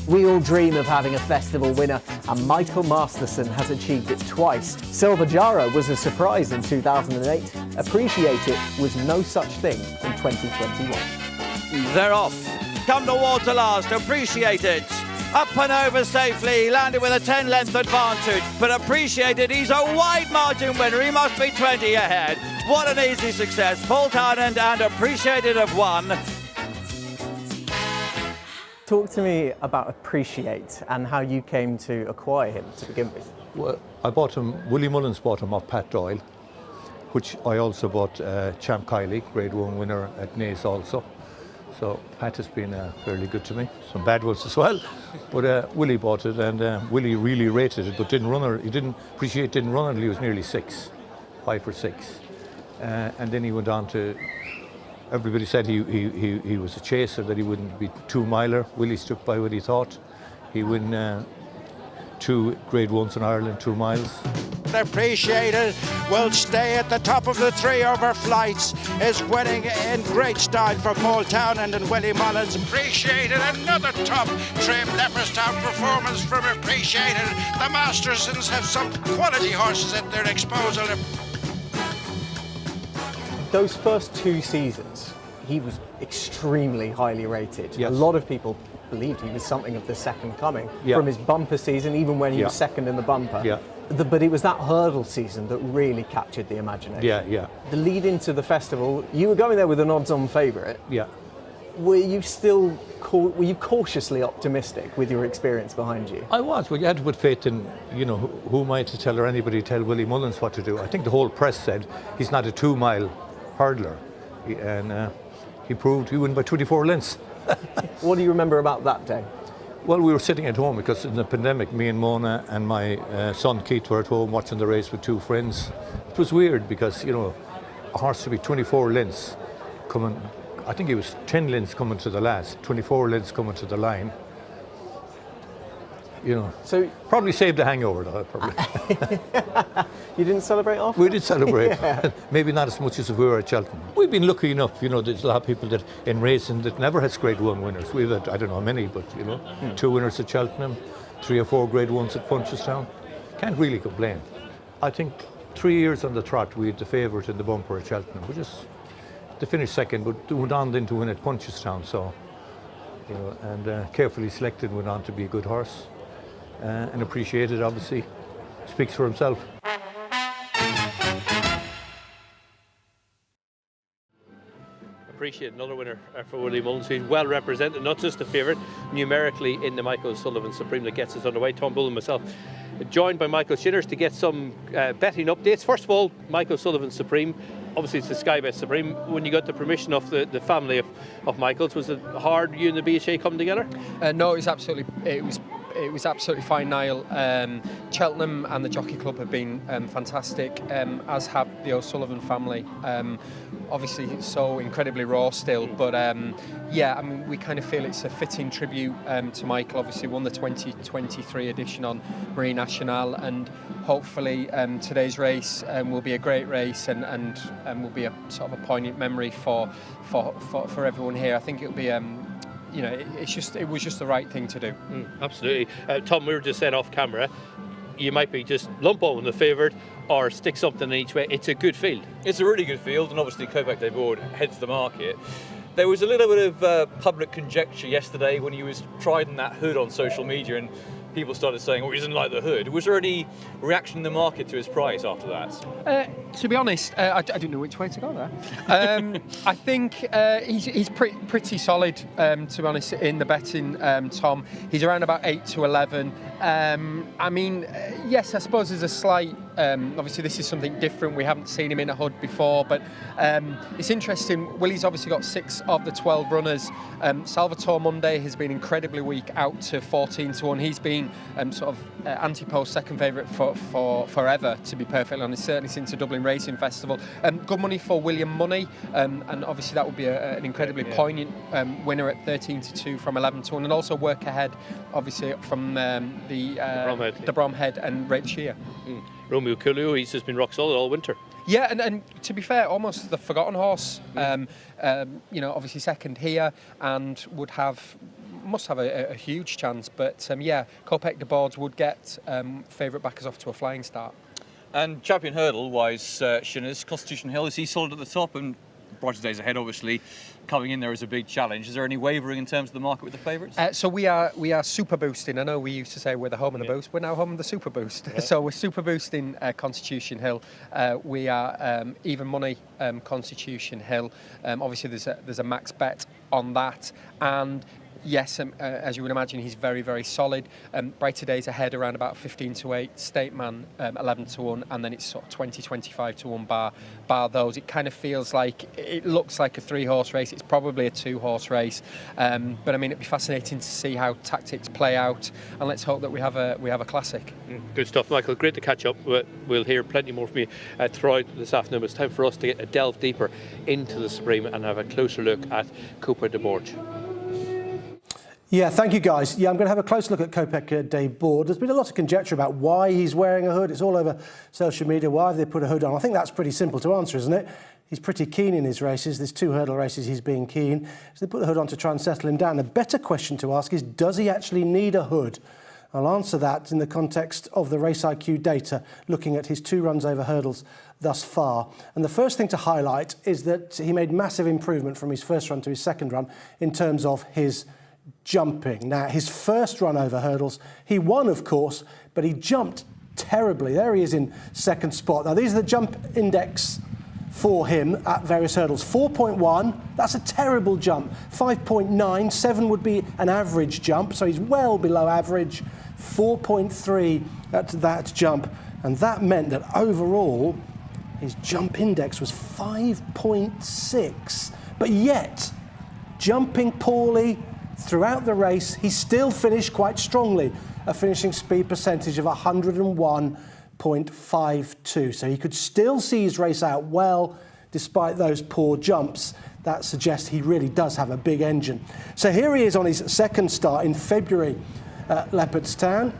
We all dream of having a festival winner, and Michael Masterson has achieved it twice. Silver Jara was a surprise in 2008. Appreciate It was no such thing in 2021. They're off. Come towards the last. Appreciate It. Up and over safely. He landed with a 10-length advantage. But Appreciate It, he's a wide margin winner. He must be 20 ahead. What an easy success. Paul Townend and Appreciate It have won. Talk to me about Appreciate and how you came to acquire him to begin with. Well, I bought him, Willie Mullins bought him off Pat Doyle, which I also bought Champ Kiley, Grade 1 winner at Naas also. So Pat has been fairly good to me, some bad ones as well. But Willie bought it, and Willie really rated it, but didn't run her. He didn't Appreciate, didn't run until he was nearly 6, 5 or 6. And then he went on to, everybody said he was a chaser, that he wouldn't be 2-miler. Willie stuck by what he thought. He won 2 Grade 1s in Ireland, 2 miles. Appreciate It will stay at the top of the 3 over flights, is winning in great style for Paul Townend and Willie Mullins. Appreciate It, another top trim Leopardstown performance from Appreciate It. The Mastersons have some quality horses at their disposal. Those first 2 seasons, he was extremely highly rated. Yes. A lot of people believed he was something of the second coming Yeah. from his bumper season, even when he was second in the bumper. Yeah. But it was that hurdle season that really captured the imagination. Yeah, yeah. The lead into the festival, you were going there with an odds-on favourite. Yeah. Were you still were you cautiously optimistic with your experience behind you? I was, but you had to put faith in, you know, who am I to tell or anybody tell Willie Mullins what to do? I think the whole press said he's not a 2-mile hurdler, and he proved he won by 24 lengths. What do you remember about that day? Well, we were sitting at home because in the pandemic, me and Mona and my son Keith were at home watching the race with 2 friends. It was weird because, you know, a horse to be 24 lengths coming, I think it was 10 lengths coming to the last, 24 lengths coming to the line. You know, so probably saved the hangover though, probably. You didn't celebrate after? We did celebrate. Yeah. Maybe not as much as if we were at Cheltenham. We've been lucky enough, you know, there's a lot of people that in racing that never has Grade 1 winners. We've had, I don't know how many, but, you know, 2 winners at Cheltenham, 3 or 4 Grade 1s at Punchestown. Can't really complain. I think 3 years on the trot, we had the favourite in the bumper at Cheltenham. We just, to finish second, but went on then to win at Punchestown, so, you know, and carefully selected, went on to be a good horse. And Appreciated, obviously, speaks for himself. Appreciate another winner for Willie Mullins. He's well represented, not just the favourite, numerically in the Michael O'Sullivan Supreme that gets us underway. Tom Bull and myself joined by Michael Shinners to get some betting updates. First of all, Michael O'Sullivan Supreme. Obviously, it's the Sky Bet Supreme. When you got the permission of the family of Michaels, was it hard, you and the BHA coming together? No, it was absolutely fine, Niall. Cheltenham and the Jockey Club have been fantastic, as have the O'Sullivan family. Obviously, it's so incredibly raw still, but yeah, I mean, we kind of feel it's a fitting tribute to Michael. Obviously, won the 2023 edition on Marie Nationale, and hopefully today's race will be a great race and will be a sort of a poignant memory for everyone here. I think it'll be. You know, it was just the right thing to do. Absolutely. Tom, we were just saying off camera, you might be just lump on the favourite or stick something in each way. It's a good field. It's a really good field, and obviously Kopeck de Board heads the market. There was a little bit of public conjecture yesterday when he was trying that hood on social media, and people started saying, oh, he doesn't like the hood. Was there any reaction in the market to his price after that? To be honest, I didn't know which way to go there. I think he's pretty solid, to be honest, in the betting, Tom. He's around about 8 to 11. I mean, yes, I suppose there's a slight, obviously this is something different. We haven't seen him in a hood before, but it's interesting. Willie's obviously got 6 of the 12 runners. Salvatore Monday has been incredibly weak, out to 14 to 1. He's been sort of anti-post second favourite for forever, to be perfectly honest, certainly since the Dublin Racing Festival. Good money for William Money, and obviously that would be an incredibly poignant winner at 13 to 2 from 11 to 1, and also work ahead, obviously, from the Bromhead and Red Shear. Romeo Coolio, he's just been rock solid all winter. Yeah, and to be fair, almost the forgotten horse. You know, obviously second here, and would have must have a huge chance. But yeah, Kopek de Boards would get favourite backers off to a flying start. And champion hurdle-wise, Shinners, Constitution Hill, is he solid at the top? And brighter days ahead, obviously, coming in there is a big challenge. Is there any wavering in terms of the market with the favourites? So we are super boosting. I know we used to say we're the home of the boost. We're now home of the super boost. Yeah. So we're super boosting Constitution Hill. We are even money Constitution Hill. Obviously, there's a max bet on that. And yes, as you would imagine, he's very, very solid. Brighter days ahead around about 15-8. Stateman 11-1, and then it's sort of 20-25 to 1 bar those. It kind of feels like, it looks like a 3-horse race. It's probably a 2-horse race. But I mean, it'd be fascinating to see how tactics play out, and let's hope that we have a classic. Good stuff, Michael. Great to catch up. We'll hear plenty more from you throughout this afternoon. It's time for us to get a delve deeper into the Supreme and have a closer look at Kopek de Boards. Yeah, thank you, guys. Yeah, I'm going to have a close look at Kopek de Boards. There's been a lot of conjecture about why he's wearing a hood. It's all over social media. Why have they put a hood on? I think that's pretty simple to answer, isn't it? He's pretty keen in his races. There's 2 hurdle races he's being keen. So they put the hood on to try and settle him down. The better question to ask is, does he actually need a hood? I'll answer that in the context of the Race IQ data, looking at his 2 runs over hurdles thus far. And the first thing to highlight is that he made massive improvement from his first run to his second run in terms of his jumping. Now, his first run over hurdles, he won, of course, but he jumped terribly. There he is in second spot. Now, these are the jump index for him at various hurdles. 4.1, that's a terrible jump. 5.9, 7 would be an average jump, so he's well below average. 4.3 at that jump, and that meant that overall his jump index was 5.6. But yet, jumping poorly throughout the race, he still finished quite strongly, a finishing speed percentage of 101.52. So he could still see his race out well despite those poor jumps. That suggests he really does have a big engine. So here he is on his second start in February at Leopardstown.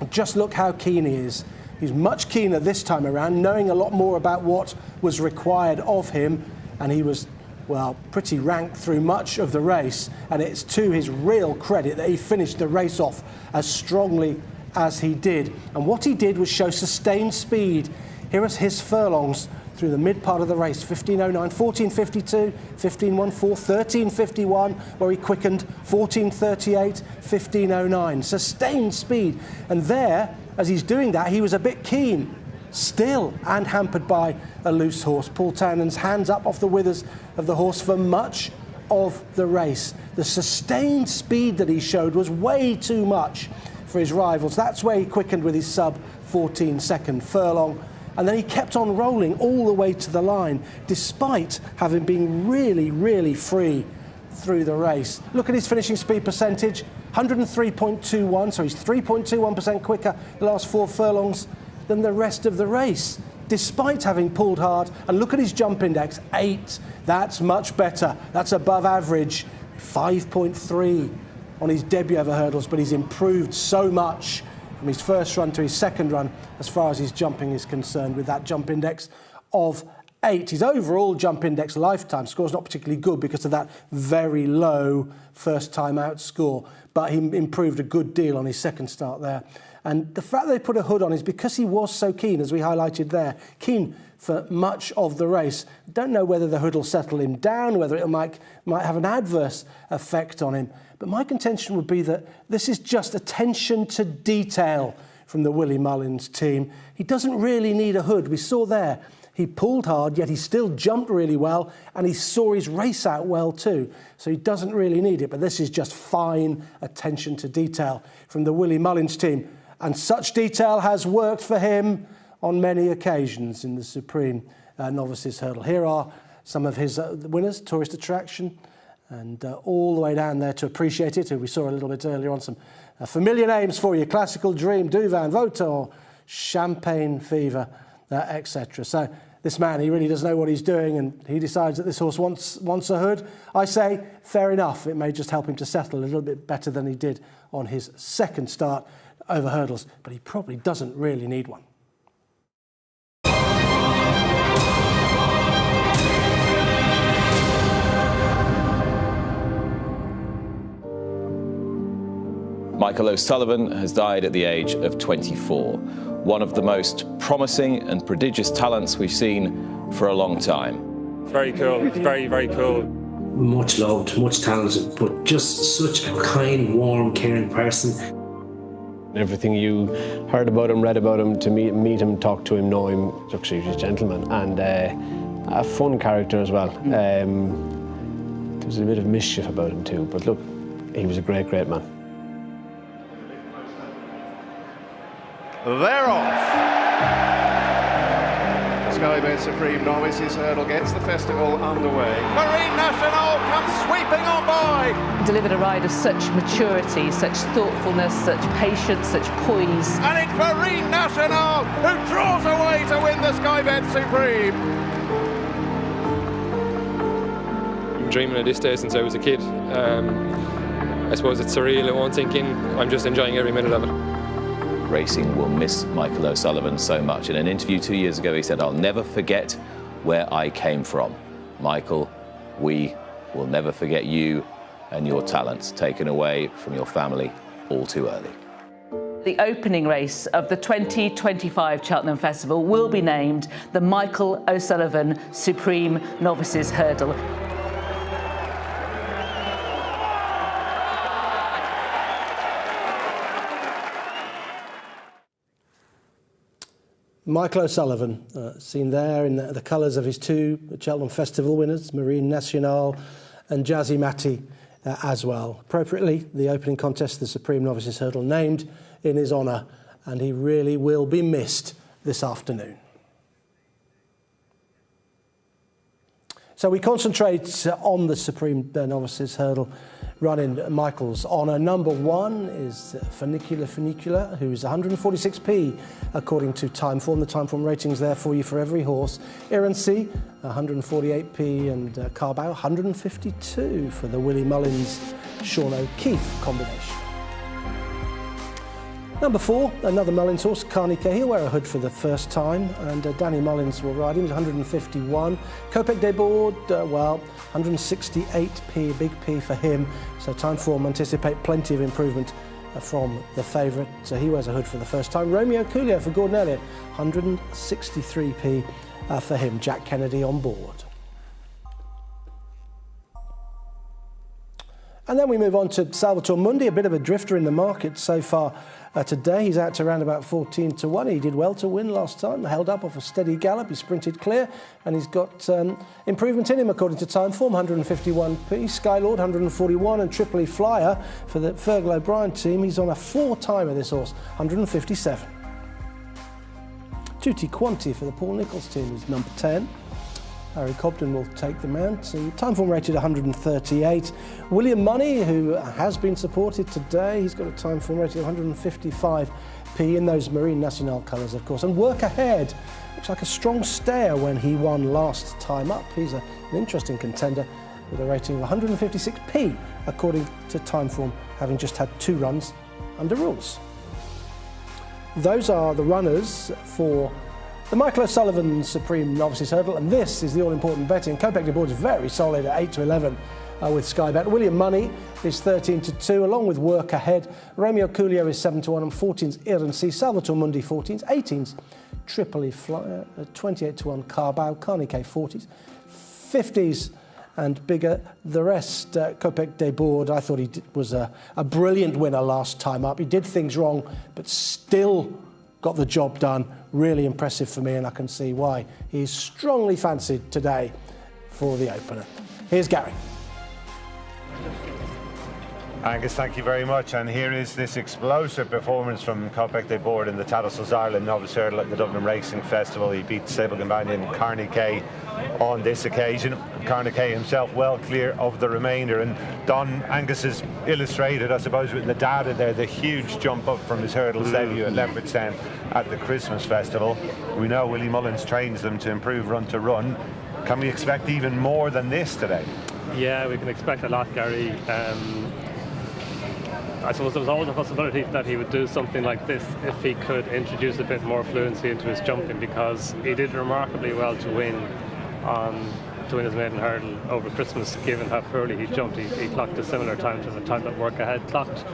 Just look how keen he is. He's much keener this time around, knowing a lot more about what was required of him, and he was, well, pretty rank through much of the race, and it's to his real credit that he finished the race off as strongly as he did. And what he did was show sustained speed. Here is his furlongs through the mid part of the race: 15.09, 14.52, 15.14, 13.51, where he quickened, 14.38, 15.09. Sustained speed. And there, as he's doing that, he was a bit keen still, and hampered by a loose horse. Paul Townend's hands up off the withers of the horse for much of the race. The sustained speed that he showed was way too much for his rivals. That's where he quickened with his sub 14-second furlong, and then he kept on rolling all the way to the line, despite having been really, really free through the race. Look at his finishing speed percentage, 103.21, so he's 3.21% quicker the last 4 furlongs than the rest of the race, despite having pulled hard. And look at his jump index, 8. That's much better. That's above average. 5.3 on his debut over hurdles, but he's improved so much from his first run to his second run as far as his jumping is concerned, with that jump index of 8. His overall jump index lifetime score is not particularly good because of that very low first time out score, but he improved a good deal on his second start there. And the fact that they put a hood on is because he was so keen, as we highlighted there, keen for much of the race. Don't know whether the hood will settle him down, whether it might have an adverse effect on him. But my contention would be that this is just attention to detail from the Willie Mullins team. He doesn't really need a hood. We saw there, he pulled hard, yet he still jumped really well, and he saw his race out well too. So he doesn't really need it, but this is just fine attention to detail from the Willie Mullins team. And such detail has worked for him on many occasions in the Supreme Novices Hurdle. Here are some of his winners, Tourist Attraction, and all the way down there to Appreciate It, who we saw a little bit earlier on. Some familiar names for you: Classical Dream, Duvan, Votor, Champagne Fever, etc. So this man, he really does know what he's doing, and he decides that this horse wants a hood. I say, fair enough. It may just help him to settle a little bit better than he did on his second start over hurdles, but he probably doesn't really need one. Michael O'Sullivan has died at the age of 24, one of the most promising and prodigious talents we've seen for a long time. Very cool, very, very cool. Much loved, much talented, but just such a kind, warm, caring person. Everything you heard about him, read about him, to meet him, talk to him, know him, actually he's a gentleman and a fun character as well. There's a bit of mischief about him too, but look, he was a great, great man. They're off. Sky Bet Supreme Novices Hurdle gets the festival underway. Marine National comes sweeping on by. Delivered a ride of such maturity, such thoughtfulness, such patience, such poise. And it's Marine National who draws away to win the Sky Bet Supreme. I'm dreaming of this day since I was a kid. I suppose it's surreal at one thinking. I'm just enjoying every minute of it. Racing will miss Michael O'Sullivan so much. In an interview 2 years ago, he said, "I'll never forget where I came from." Michael, we will never forget you and your talents taken away from your family all too early. The opening race of the 2025 Cheltenham Festival will be named the Michael O'Sullivan Supreme Novices Hurdle. Michael O'Sullivan, seen there in the colours of his two Cheltenham Festival winners, Marine National and Jazzy Matty as well. Appropriately, the opening contest, the Supreme Novices Hurdle, named in his honour, and he really will be missed this afternoon. So we concentrate on the Supreme Novices Hurdle run in Michael's honour. Number one is Funicular, who is 146p according to Timeform. The Timeform ratings there for you for every horse. Irency, 148p, and Carbau, 152 for the Willie Mullins Sean O'Keefe combination. Number four, another Mullins horse, Carnique. He'll wear a hood for the first time, and Danny Mullins will ride him. He's 151. Copec des Bourdes, well, 168p, big P for him. So Timeform anticipate plenty of improvement from the favourite. So he wears a hood for the first time. Romeo Coolio for Gordon Elliott, 163p for him. Jack Kennedy on board. And then we move on to Salvatore Mundi, a bit of a drifter in the market so far today. He's out to around about 14 to 1. He did well to win last time, held up off a steady gallop. He sprinted clear, and he's got improvement in him according to Timeform, 151p. Skylord, 141, and Tripoli Flyer for the Fergal O'Brien team. He's on a four-timer, this horse, 157. Tutti Quanti for the Paul Nicholls team is number 10. Harry Cobden will take the mount, and Timeform rated 138. William Money, who has been supported today, he's got a Timeform rating of 155p in those Marine National colours, of course. And Work Ahead looks like a strong stare when he won last time up. He's an interesting contender with a rating of 156p, according to Timeform, having just had 2 runs under rules. Those are the runners for the Michael O'Sullivan Supreme Novices Hurdle, and this is the all-important betting. Copec des Bourdes is very solid at 8 to 11 with Sky Bet. William Money is 13 to 2, along with Work Ahead. Romeo Coolio is 7 to 1, and 14's Irency. Salvatore Mundi 14s, 18's Tripoli Flyer, 28 to 1 Carbau, Carnique 40s, 50s and bigger the rest. Copec des Bourdes, I thought he was a brilliant winner last time up. He did things wrong, but still got the job done. Really impressive for me, and I can see why. He's strongly fancied today for the opener. Here's Gary. Angus, thank you very much. And here is this explosive performance from Copec des Bourdes in the Tattersalls Ireland Novice Hurdle at the Dublin Racing Festival. He beat stable companion Carnique on this occasion. Carnique himself well clear of the remainder, and Don Angus has illustrated, I suppose, with the data there, the huge jump up from his hurdles debut at Leopardstown at the Christmas Festival. We know Willie Mullins trains them to improve run to run. Can we expect even more than this today? Yeah, we can expect a lot, Gary. I suppose there was always a possibility that he would do something like this if he could introduce a bit more fluency into his jumping, because he did remarkably well to win on to win his maiden hurdle over Christmas, given how poorly he jumped. He clocked a similar time to the time that Work Ahead clocked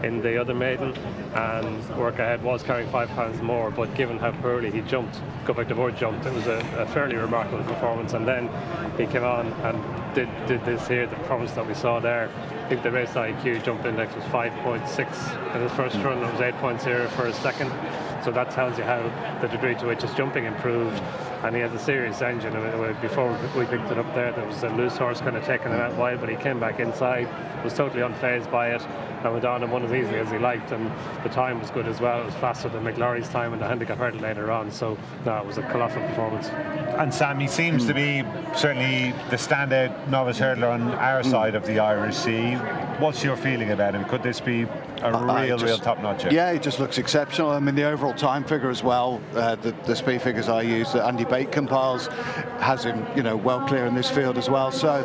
in the other maiden, and Work Ahead was carrying 5 pounds more, but given how poorly he jumped, Go Back to Board jumped, it was a fairly remarkable performance. And then he came on and did this here, the performance that we saw there. I think the race IQ jump index was 5.6 in his first run. It was 8.0 for his second. So that tells you how the degree to which his jumping improved. And he has a serious engine. I mean, before we picked it up there was a loose horse kind of taking him out wide, but he came back inside, was totally unfazed by it, and went on and won as easily as he liked. And the time was good as well. It was faster than McLaury's time in the handicap hurdle later on. So no, it was a colossal performance. And Sam, he seems to be certainly the standout novice hurdler on our side of the Irish Sea. What's your feeling about him? Could this be a real top-notcher? Yeah, he just looks exceptional. I mean, the overall time figure as well, the speed figures I use that Andy Bate compiles, has him, well clear in this field as well. So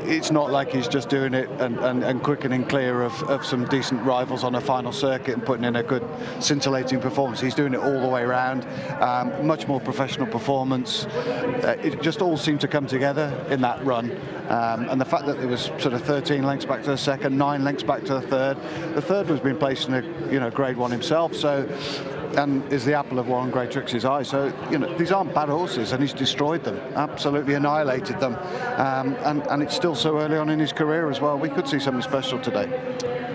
it's not like he's just doing it and quickening clear of some decent rivals on a final circuit and putting in a good scintillating performance. He's doing it all the way around. Much more professional performance. It just all seemed to come together in that run. And the fact that it was sort of 13 lengths back to the second, 9 lengths back to the third. The third was being placed in a Grade 1 himself. So, and is the apple of Warren Great-Trixie's eye. So, these aren't bad horses, and he's destroyed them, absolutely annihilated them. And it's still so early on in his career as well. We could see something special today.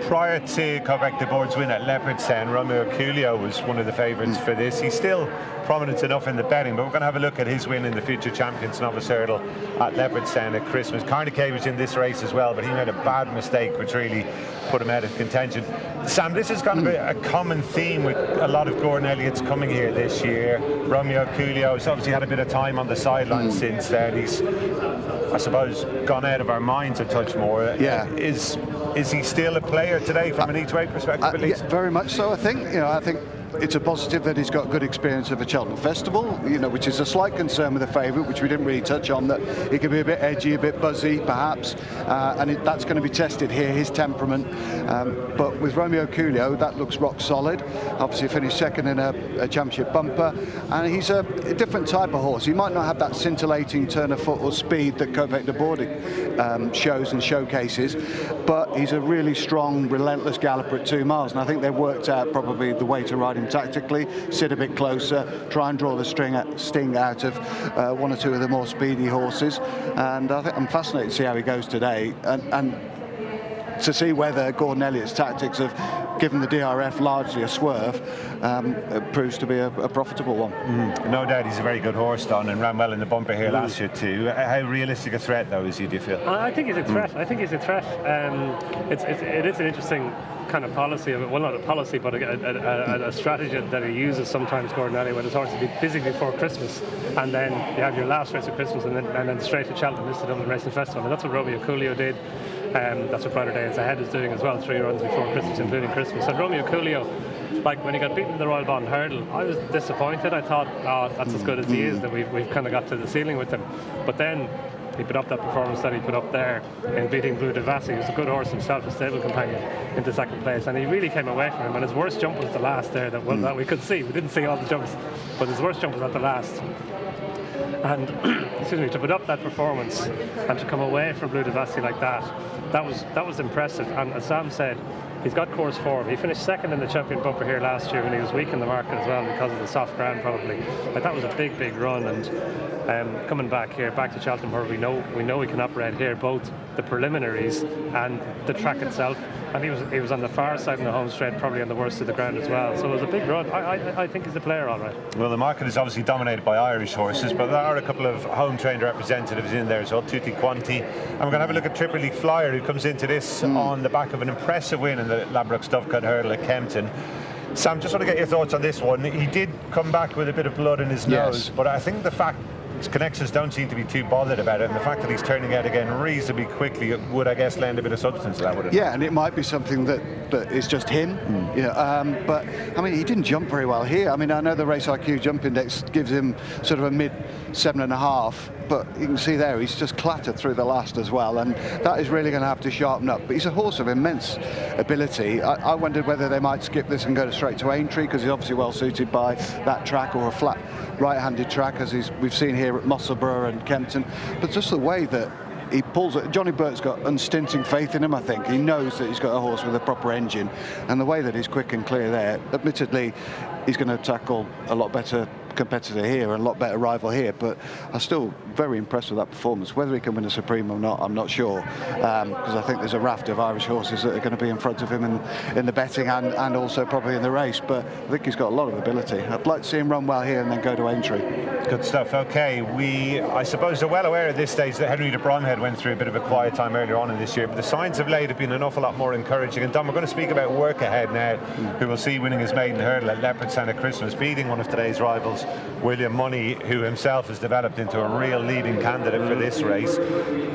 Prior to Go Back to Board's win at Leopardstown, Romeo Coolio was one of the favourites for this. He's still prominent enough in the betting, but we're going to have a look at his win in the Future Champions Novice Hurdle at Leopardstown at Christmas. Carnegie was in this race as well, but he made a bad mistake which really put him out of contention. Sam, this is going to be a common theme with a lot of Gordon Elliott's coming here this year. Romeo Coolio has obviously had a bit of time on the sidelines since then. He's, I suppose, gone out of our minds a touch more. Yeah. Is he still a player today from an each-way perspective at least? Yeah, very much so, I think. I think it's a positive that he's got good experience of a Cheltenham Festival, which is a slight concern with the favourite, which we didn't really touch on, that he could be a bit edgy, a bit buzzy, perhaps, and that's going to be tested here, his temperament. But with Romeo Coolio, that looks rock solid. Obviously finished second in a championship bumper, and he's a different type of horse. He might not have that scintillating turn of foot or speed that Go Back to Board shows and showcases, but he's a really strong, relentless galloper at 2 miles, and I think they've worked out probably the way to ride him tactically, sit a bit closer, try and draw the sting out of one or two of the more speedy horses. And I think I'm fascinated to see how he goes today, and to see whether Gordon Elliott's tactics of giving the DRF largely a swerve proves to be a profitable one. No doubt he's a very good horse, Don, and ran well in the bumper here last year too. How realistic a threat, though, is he, do you feel? I think he's a threat. It is an interesting kind of policy of it. Well, not a policy, but a strategy that he uses sometimes, Gordon Elliott, when his horse will be busy before Christmas, and then you have your last race of Christmas, and then straight to Cheltenham, this is the Dublin Racing Festival, and that's what Romeo Coolio did. That's what Brighter Days Ahead is doing as well, 3 runs before Christmas, including Christmas. And Romeo Coolio, like when he got beaten in the Royal Bond Hurdle, I was disappointed. I thought, that's as good as he is, that we've kind of got to the ceiling with him. But then he put up that performance that he put up there in beating Blue Devassi, who's a good horse himself, a stable companion, into second place, and he really came away from him. And his worst jump was the last there that we could see. We didn't see all the jumps, but his worst jump was at the last. And excuse me, to put up that performance and to come away from Blue Devassi like that was impressive. And as Sam said, he's got course form. He finished second in the champion bumper here last year when he was weak in the market as well because of the soft ground probably. But that was a big run, and coming back here, back to Cheltenham, where we know we can operate here, both the preliminaries and the track itself. And he was on the far side in the home straight, probably on the worst of the ground as well. So it was a big run. I think he's a player, all right. Well, the market is obviously dominated by Irish horses, but there are a couple of home-trained representatives in there as well, Tutti Quanti. And we're going to have a look at Triple League Flyer, who comes into this on the back of an impressive win in the Ladbroke Stuffcut Hurdle at Kempton. Sam, just want to get your thoughts on this one. He did come back with a bit of blood in his nose, but I think the fact his connections don't seem to be too bothered about it, and the fact that he's turning out again reasonably quickly would, I guess, lend a bit of substance to that, wouldn't it? Yeah, and it might be something that is just him. But I mean, he didn't jump very well here. I mean, I know the Race IQ jump index gives him sort of a mid 7.5. but you can see there he's just clattered through the last as well, and that is really going to have to sharpen up. But he's a horse of immense ability. I wondered whether they might skip this and go straight to Aintree, because he's obviously well suited by that track, or a flat right-handed track, as we've seen here at Musselburgh and Kempton. But just the way that he pulls it. Johnny Burt's got unstinting faith in him, I think. He knows that he's got a horse with a proper engine, and the way that he's quick and clear there, admittedly, he's going to tackle a lot better competitor here and a lot better rival here, but I'm still very impressed with that performance. Whether he can win a Supreme or not, I'm not sure, because I think there's a raft of Irish horses that are going to be in front of him in the betting and also probably in the race, but I think he's got a lot of ability. I'd like to see him run well here and then go to Aintree. Good stuff. Okay, I suppose are well aware at this stage that Henry de Bromhead went through a bit of a quiet time earlier on in this year, but the signs of late have been an awful lot more encouraging. And Dom, we're going to speak about Work Ahead now, who will see winning his maiden hurdle at Leopardstown at Christmas, beating one of today's rivals, William Money, who himself has developed into a real leading candidate for this race.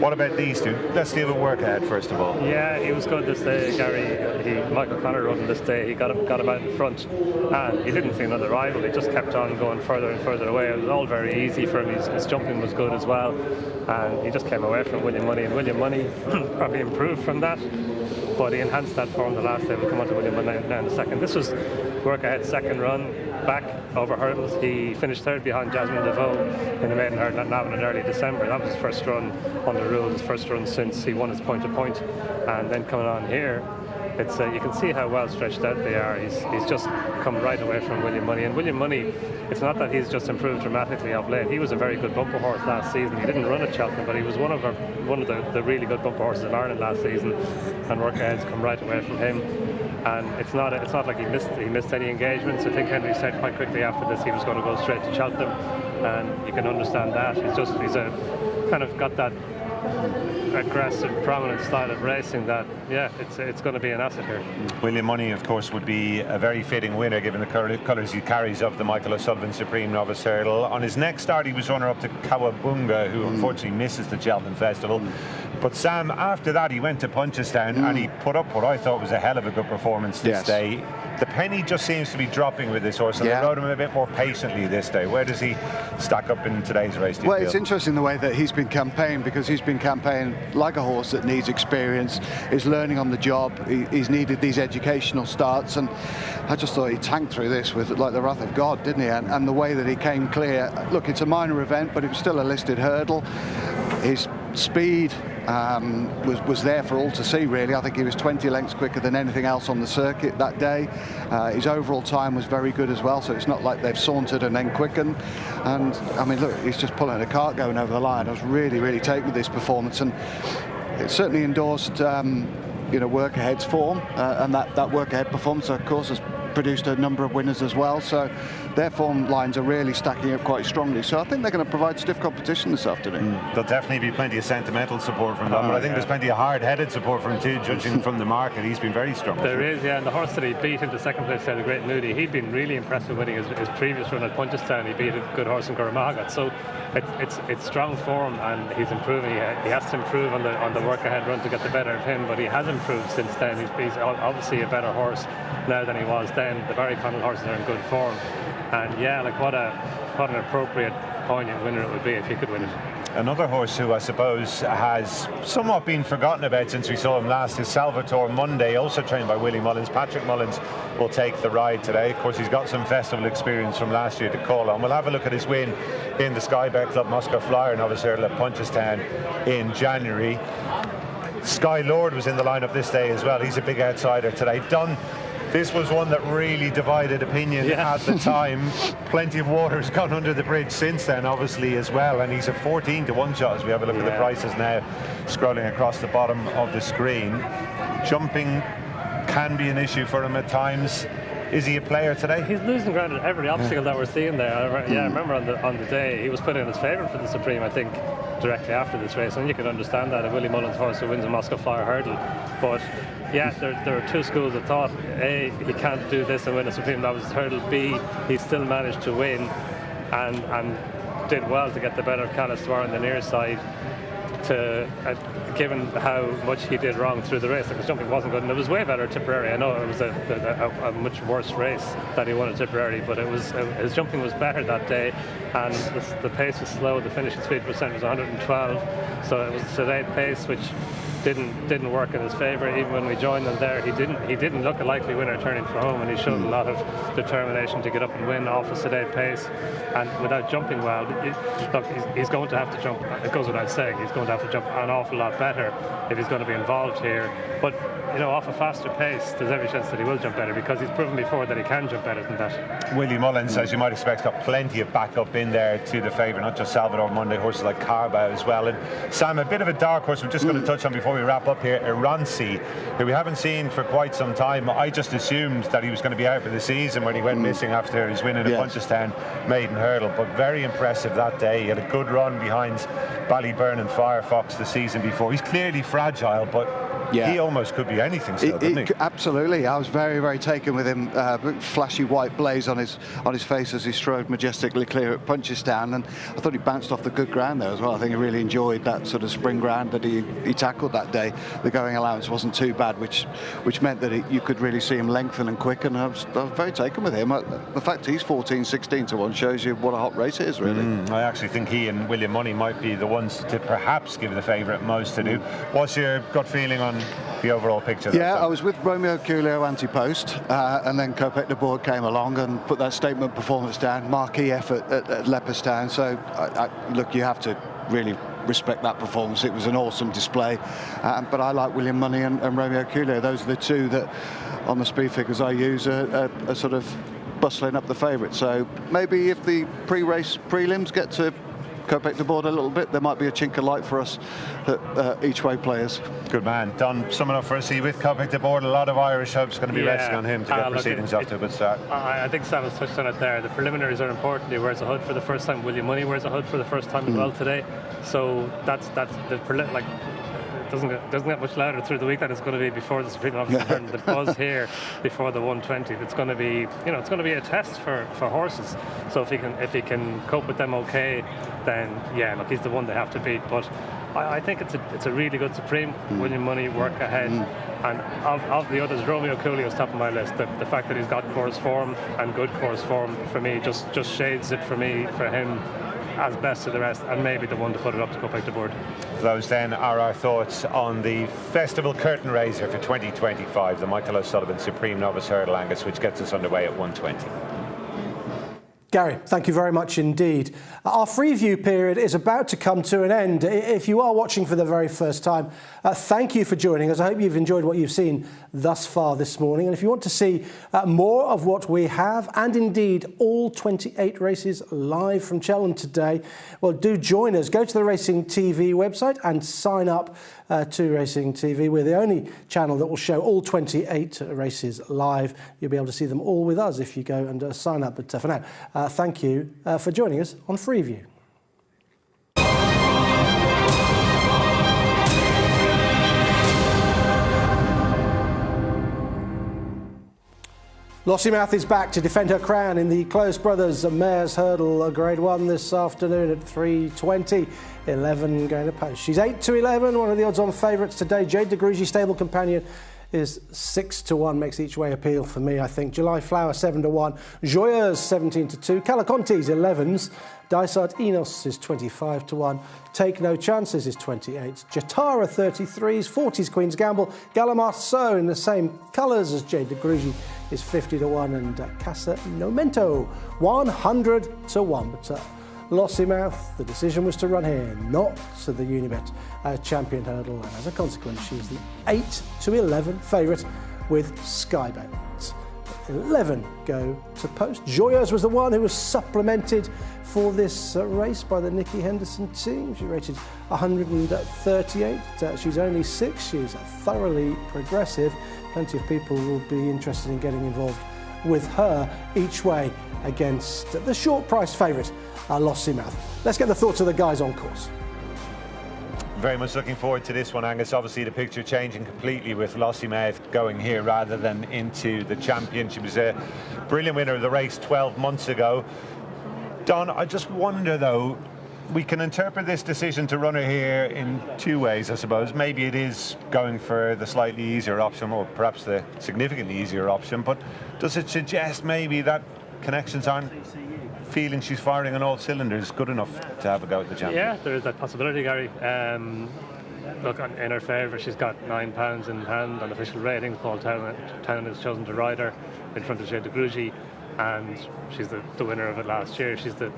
What about these two? Let's deal with Work Ahead first of all. Yeah, he was good this day, Gary. Michael Connor rode him this day. He got him out in front, and he didn't see another rival. He just kept on going further and further away. It was all very easy for him. His jumping was good as well, and he just came away from William Money. And William Money probably improved from that, but he enhanced that form the last day. We'll come on to William Money now in a second. This was Work Ahead's second run back over hurdles. He finished third behind Jasmine DeVoe in the maiden hurdle at Navan in early December. That was his first run on the rules, his first run since he won his point-to-point. And then coming on here, it's you can see how well stretched out they are. He's just come right away from William Money. And William Money, it's not that he's just improved dramatically of late. He was a very good bumper horse last season. He didn't run at Cheltenham, but he was one of the really good bumper horses in Ireland last season. And Work Ahead's come right away from him. And it's not like he missed any engagements. I think Henry said quite quickly after this he was going to go straight to Cheltenham, and you can understand that. He's a kind of got that aggressive, prominent style of racing that, yeah, it's going to be an asset here. William Money, of course, would be a very fitting winner given the colours he carries of the Michael O'Sullivan Supreme Novice Hurdle. On his next start, he was runner-up to Cowabunga, who unfortunately misses the Cheltenham Festival. But Sam, after that, he went to Punchestown and he put up what I thought was a hell of a good performance this day. The penny just seems to be dropping with this horse, and they rode him a bit more patiently this day. Where does he stack up in today's race? Well, it's interesting the way that he's been campaigned, because he's been campaigned like a horse that needs experience, is learning on the job. He's needed these educational starts, and I just thought he tanked through this with like the wrath of God, didn't he? And the way that he came clear. Look, it's a minor event, but it was still a listed hurdle. His speed was there for all to see, really. I think he was 20 lengths quicker than anything else on the circuit that day. His overall time was very good as well, so it's not like they've sauntered and then quickened. And I mean, look, he's just pulling a cart going over the line. I was really, really taken with this performance, and it certainly endorsed Work Ahead's form, and that Work Ahead performance, of course, has produced a number of winners as well, so their form lines are really stacking up quite strongly. So I think they're going to provide stiff competition this afternoon. There'll definitely be plenty of sentimental support from them, but I think there's plenty of hard-headed support from him too, judging from the market. He's been very strong. There is, yeah, and the horse that he beat into second place there, the Great Moody, he'd been really impressed with winning his previous run at Punchestown. He beat a good horse in Guramagat, so it's strong form, and he's improving. He has to improve on the Work Ahead run to get the better of him, but he has improved since then. He's obviously a better horse now than he was then. The Barry Connell horses are in good form, and yeah, like what an appropriate poignant winner it would be if he could win it. Another horse who I suppose has somewhat been forgotten about since we saw him last is Salvatore Monday, also trained by Willie Mullins. Patrick Mullins will take the ride today. Of course, he's got some festival experience from last year to call on. We'll have a look at his win in the Sky Bet Club Moscow Flyer Novice Hurdle at Punchestown in January. Sky Lord was in the lineup this day as well. He's a big outsider today. This was one that really divided opinion at the time. Plenty of water's gone under the bridge since then, obviously, as well. And he's a 14-to-1 shot as we have a look at the prices now, scrolling across the bottom of the screen. Jumping can be an issue for him at times. Is he a player today? He's losing ground at every obstacle that we're seeing there. I remember on the day he was put in his favourite for the Supreme, I think, directly after this race, and you can understand that a Willie Mullins horse who wins a Moscow Flyer Hurdle. But yeah, there are two schools of thought. A, he can't do this and win a Supreme Novice Hurdle. B, he still managed to win, and did well to get the better of Calistwar on the near side, given how much he did wrong through the race. Like, his jumping wasn't good, and it was way better at Tipperary. I know it was a much worse race that he won at Tipperary, but his jumping was better that day, and the pace was slow. The finishing speed percent was 112, so it was today pace which didn't work in his favour. Even when we joined them there, he didn't look a likely winner turning for home, and he showed a lot of determination to get up and win off a sedate pace. And without jumping well, look, he's going to have to jump. It goes without saying, he's going to have to jump an awful lot better if he's going to be involved here. But you know, off a faster pace, there's every chance that he will jump better, because he's proven before that he can jump better than that. Willie Mullins, as you might expect, got plenty of backup in there to the favourite, not just Salvador Monday, horses like Carbow as well. And Sam, a bit of a dark horse we're just going to touch on before we wrap up here, Iransi, who we haven't seen for quite some time. I just assumed that he was going to be out for the season when he went missing after his win in a Punchestown maiden hurdle, but very impressive that day. He had a good run behind Ballyburn and Firefox the season before. He's clearly fragile, but he almost could be anything still, couldn't he? Absolutely. I was very, very taken with him. Flashy white blaze on his face as he strode majestically clear at Punchestown, and I thought he bounced off the good ground there as well. I think he really enjoyed that sort of spring ground that he tackled that day. The going allowance wasn't too bad, which meant that you could really see him lengthen and quicken. I was very taken with him. The fact he's 14-16 to 1 shows you what a hot race it is, really. I actually think he and William Money might be the ones to perhaps give the favourite most to do. What's your gut feeling on the overall picture? Yeah, I was with Romeo Coolio anti-post, and then Kopek de Boer came along and put that statement performance down, marquee effort at Leopardstown. So, look, you have to really respect that performance. It was an awesome display, but I like William Money and Romeo Coolio. Those are the two that, on the speed figures I use, are sort of bustling up the favourite. So maybe if the pre-race prelims get to Kopek de Boer a little bit, there might be a chink of light for us each way players. Good man. Don, summing up for us with Kopek de Boer, a lot of Irish hopes going to be resting on him to get proceedings off to a good start. I think Sam has touched on it there. The preliminaries are important. He wears a hood for the first time. William Money wears a hood for the first time as well today. So that's like. Doesn't get much louder through the week than it's going to be before the Supreme Officer. The buzz here before the 120. It's going to be, it's going to be a test for horses. So if he can cope with them okay, then look, he's the one they have to beat. But I think it's a really good Supreme. William Money work ahead, and of the others, Romeo Coolio is top of my list. The fact that he's got course form and good course form for me just shades it for him as best of the rest, and maybe the one to put it up to Kopek de Boer. Those then are our thoughts on the festival curtain raiser for 2025, the Michael O'Sullivan Supreme Novice Hurdle, Angus, which gets us underway at 1:20. Gary, thank you very much indeed. Our Freeview period is about to come to an end. If you are watching for the very first time, thank you for joining us. I hope you've enjoyed what you've seen thus far this morning. And if you want to see more of what we have, and indeed all 28 races live from Cheltenham today, well, do join us. Go to the Racing TV website and sign up to Racing TV. We're the only channel that will show all 28 races live. You'll be able to see them all with us if you go and sign up. But for now, thank you for joining us on Freeview. Lossiemouth is back to defend her crown in the Close Brothers Mares Hurdle Grade 1 this afternoon at 3:20. 11 going to post. She's 8-11, one of the odds-on favourites today. Jade de Grugy, stable companion, is 6-1, makes each way appeal for me, I think. July Flower 7-1, Joyeuse 17-2, Calacontes 11s, Dysart Enos is 25-1, Take No Chances is 28, Jatara 33s, 40s Queen's Gamble, Galamarceau in the same colours as Jade de Grugy is 50-1, and Casa Nomento 100-1. But Lossiemouth, the decision was to run here, not to the Unibet Champion Hurdle, and as a consequence, she is the 8-11 favourite with Skybet. 11 go to post. Joyeuse was the one who was supplemented for this race by the Nicky Henderson team. She rated 138. She's only 6. She's thoroughly progressive. Plenty of people will be interested in getting involved with her each way against the short price favourite, Lossiemouth. Let's get the thoughts of the guys on course. Very much looking forward to this one, Angus. Obviously, the picture changing completely with Lossiemouth going here rather than into the champion. She was a brilliant winner of the race 12 months ago. Don, I just wonder though, we can interpret this decision to run her here in two ways, I suppose. Maybe it is going for the slightly easier option, or perhaps the significantly easier option, but does it suggest maybe that Connections aren't feeling she's firing on all cylinders good enough to have a go at the champion? Yeah, there is that possibility, Gary. Look, in her favour, she's got £9 in hand on official ratings. Paul Town has chosen to ride her in front of Jade de Grugy, and she's the winner of it last year. She's the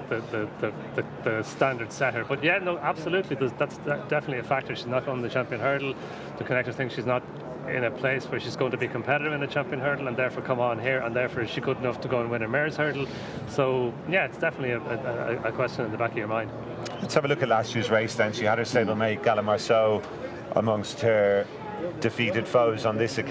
standard setter. But yeah, no, absolutely, that's definitely a factor. She's not on the Champion Hurdle. The connectors think she's not in a place where she's going to be competitive in the Champion Hurdle, and therefore come on here, and therefore is she good enough to go and win a Mares Hurdle? So yeah, it's definitely a question in the back of your mind. Let's have a look at last year's race then. She had her stablemate Gala Marceau amongst her defeated foes on this occasion.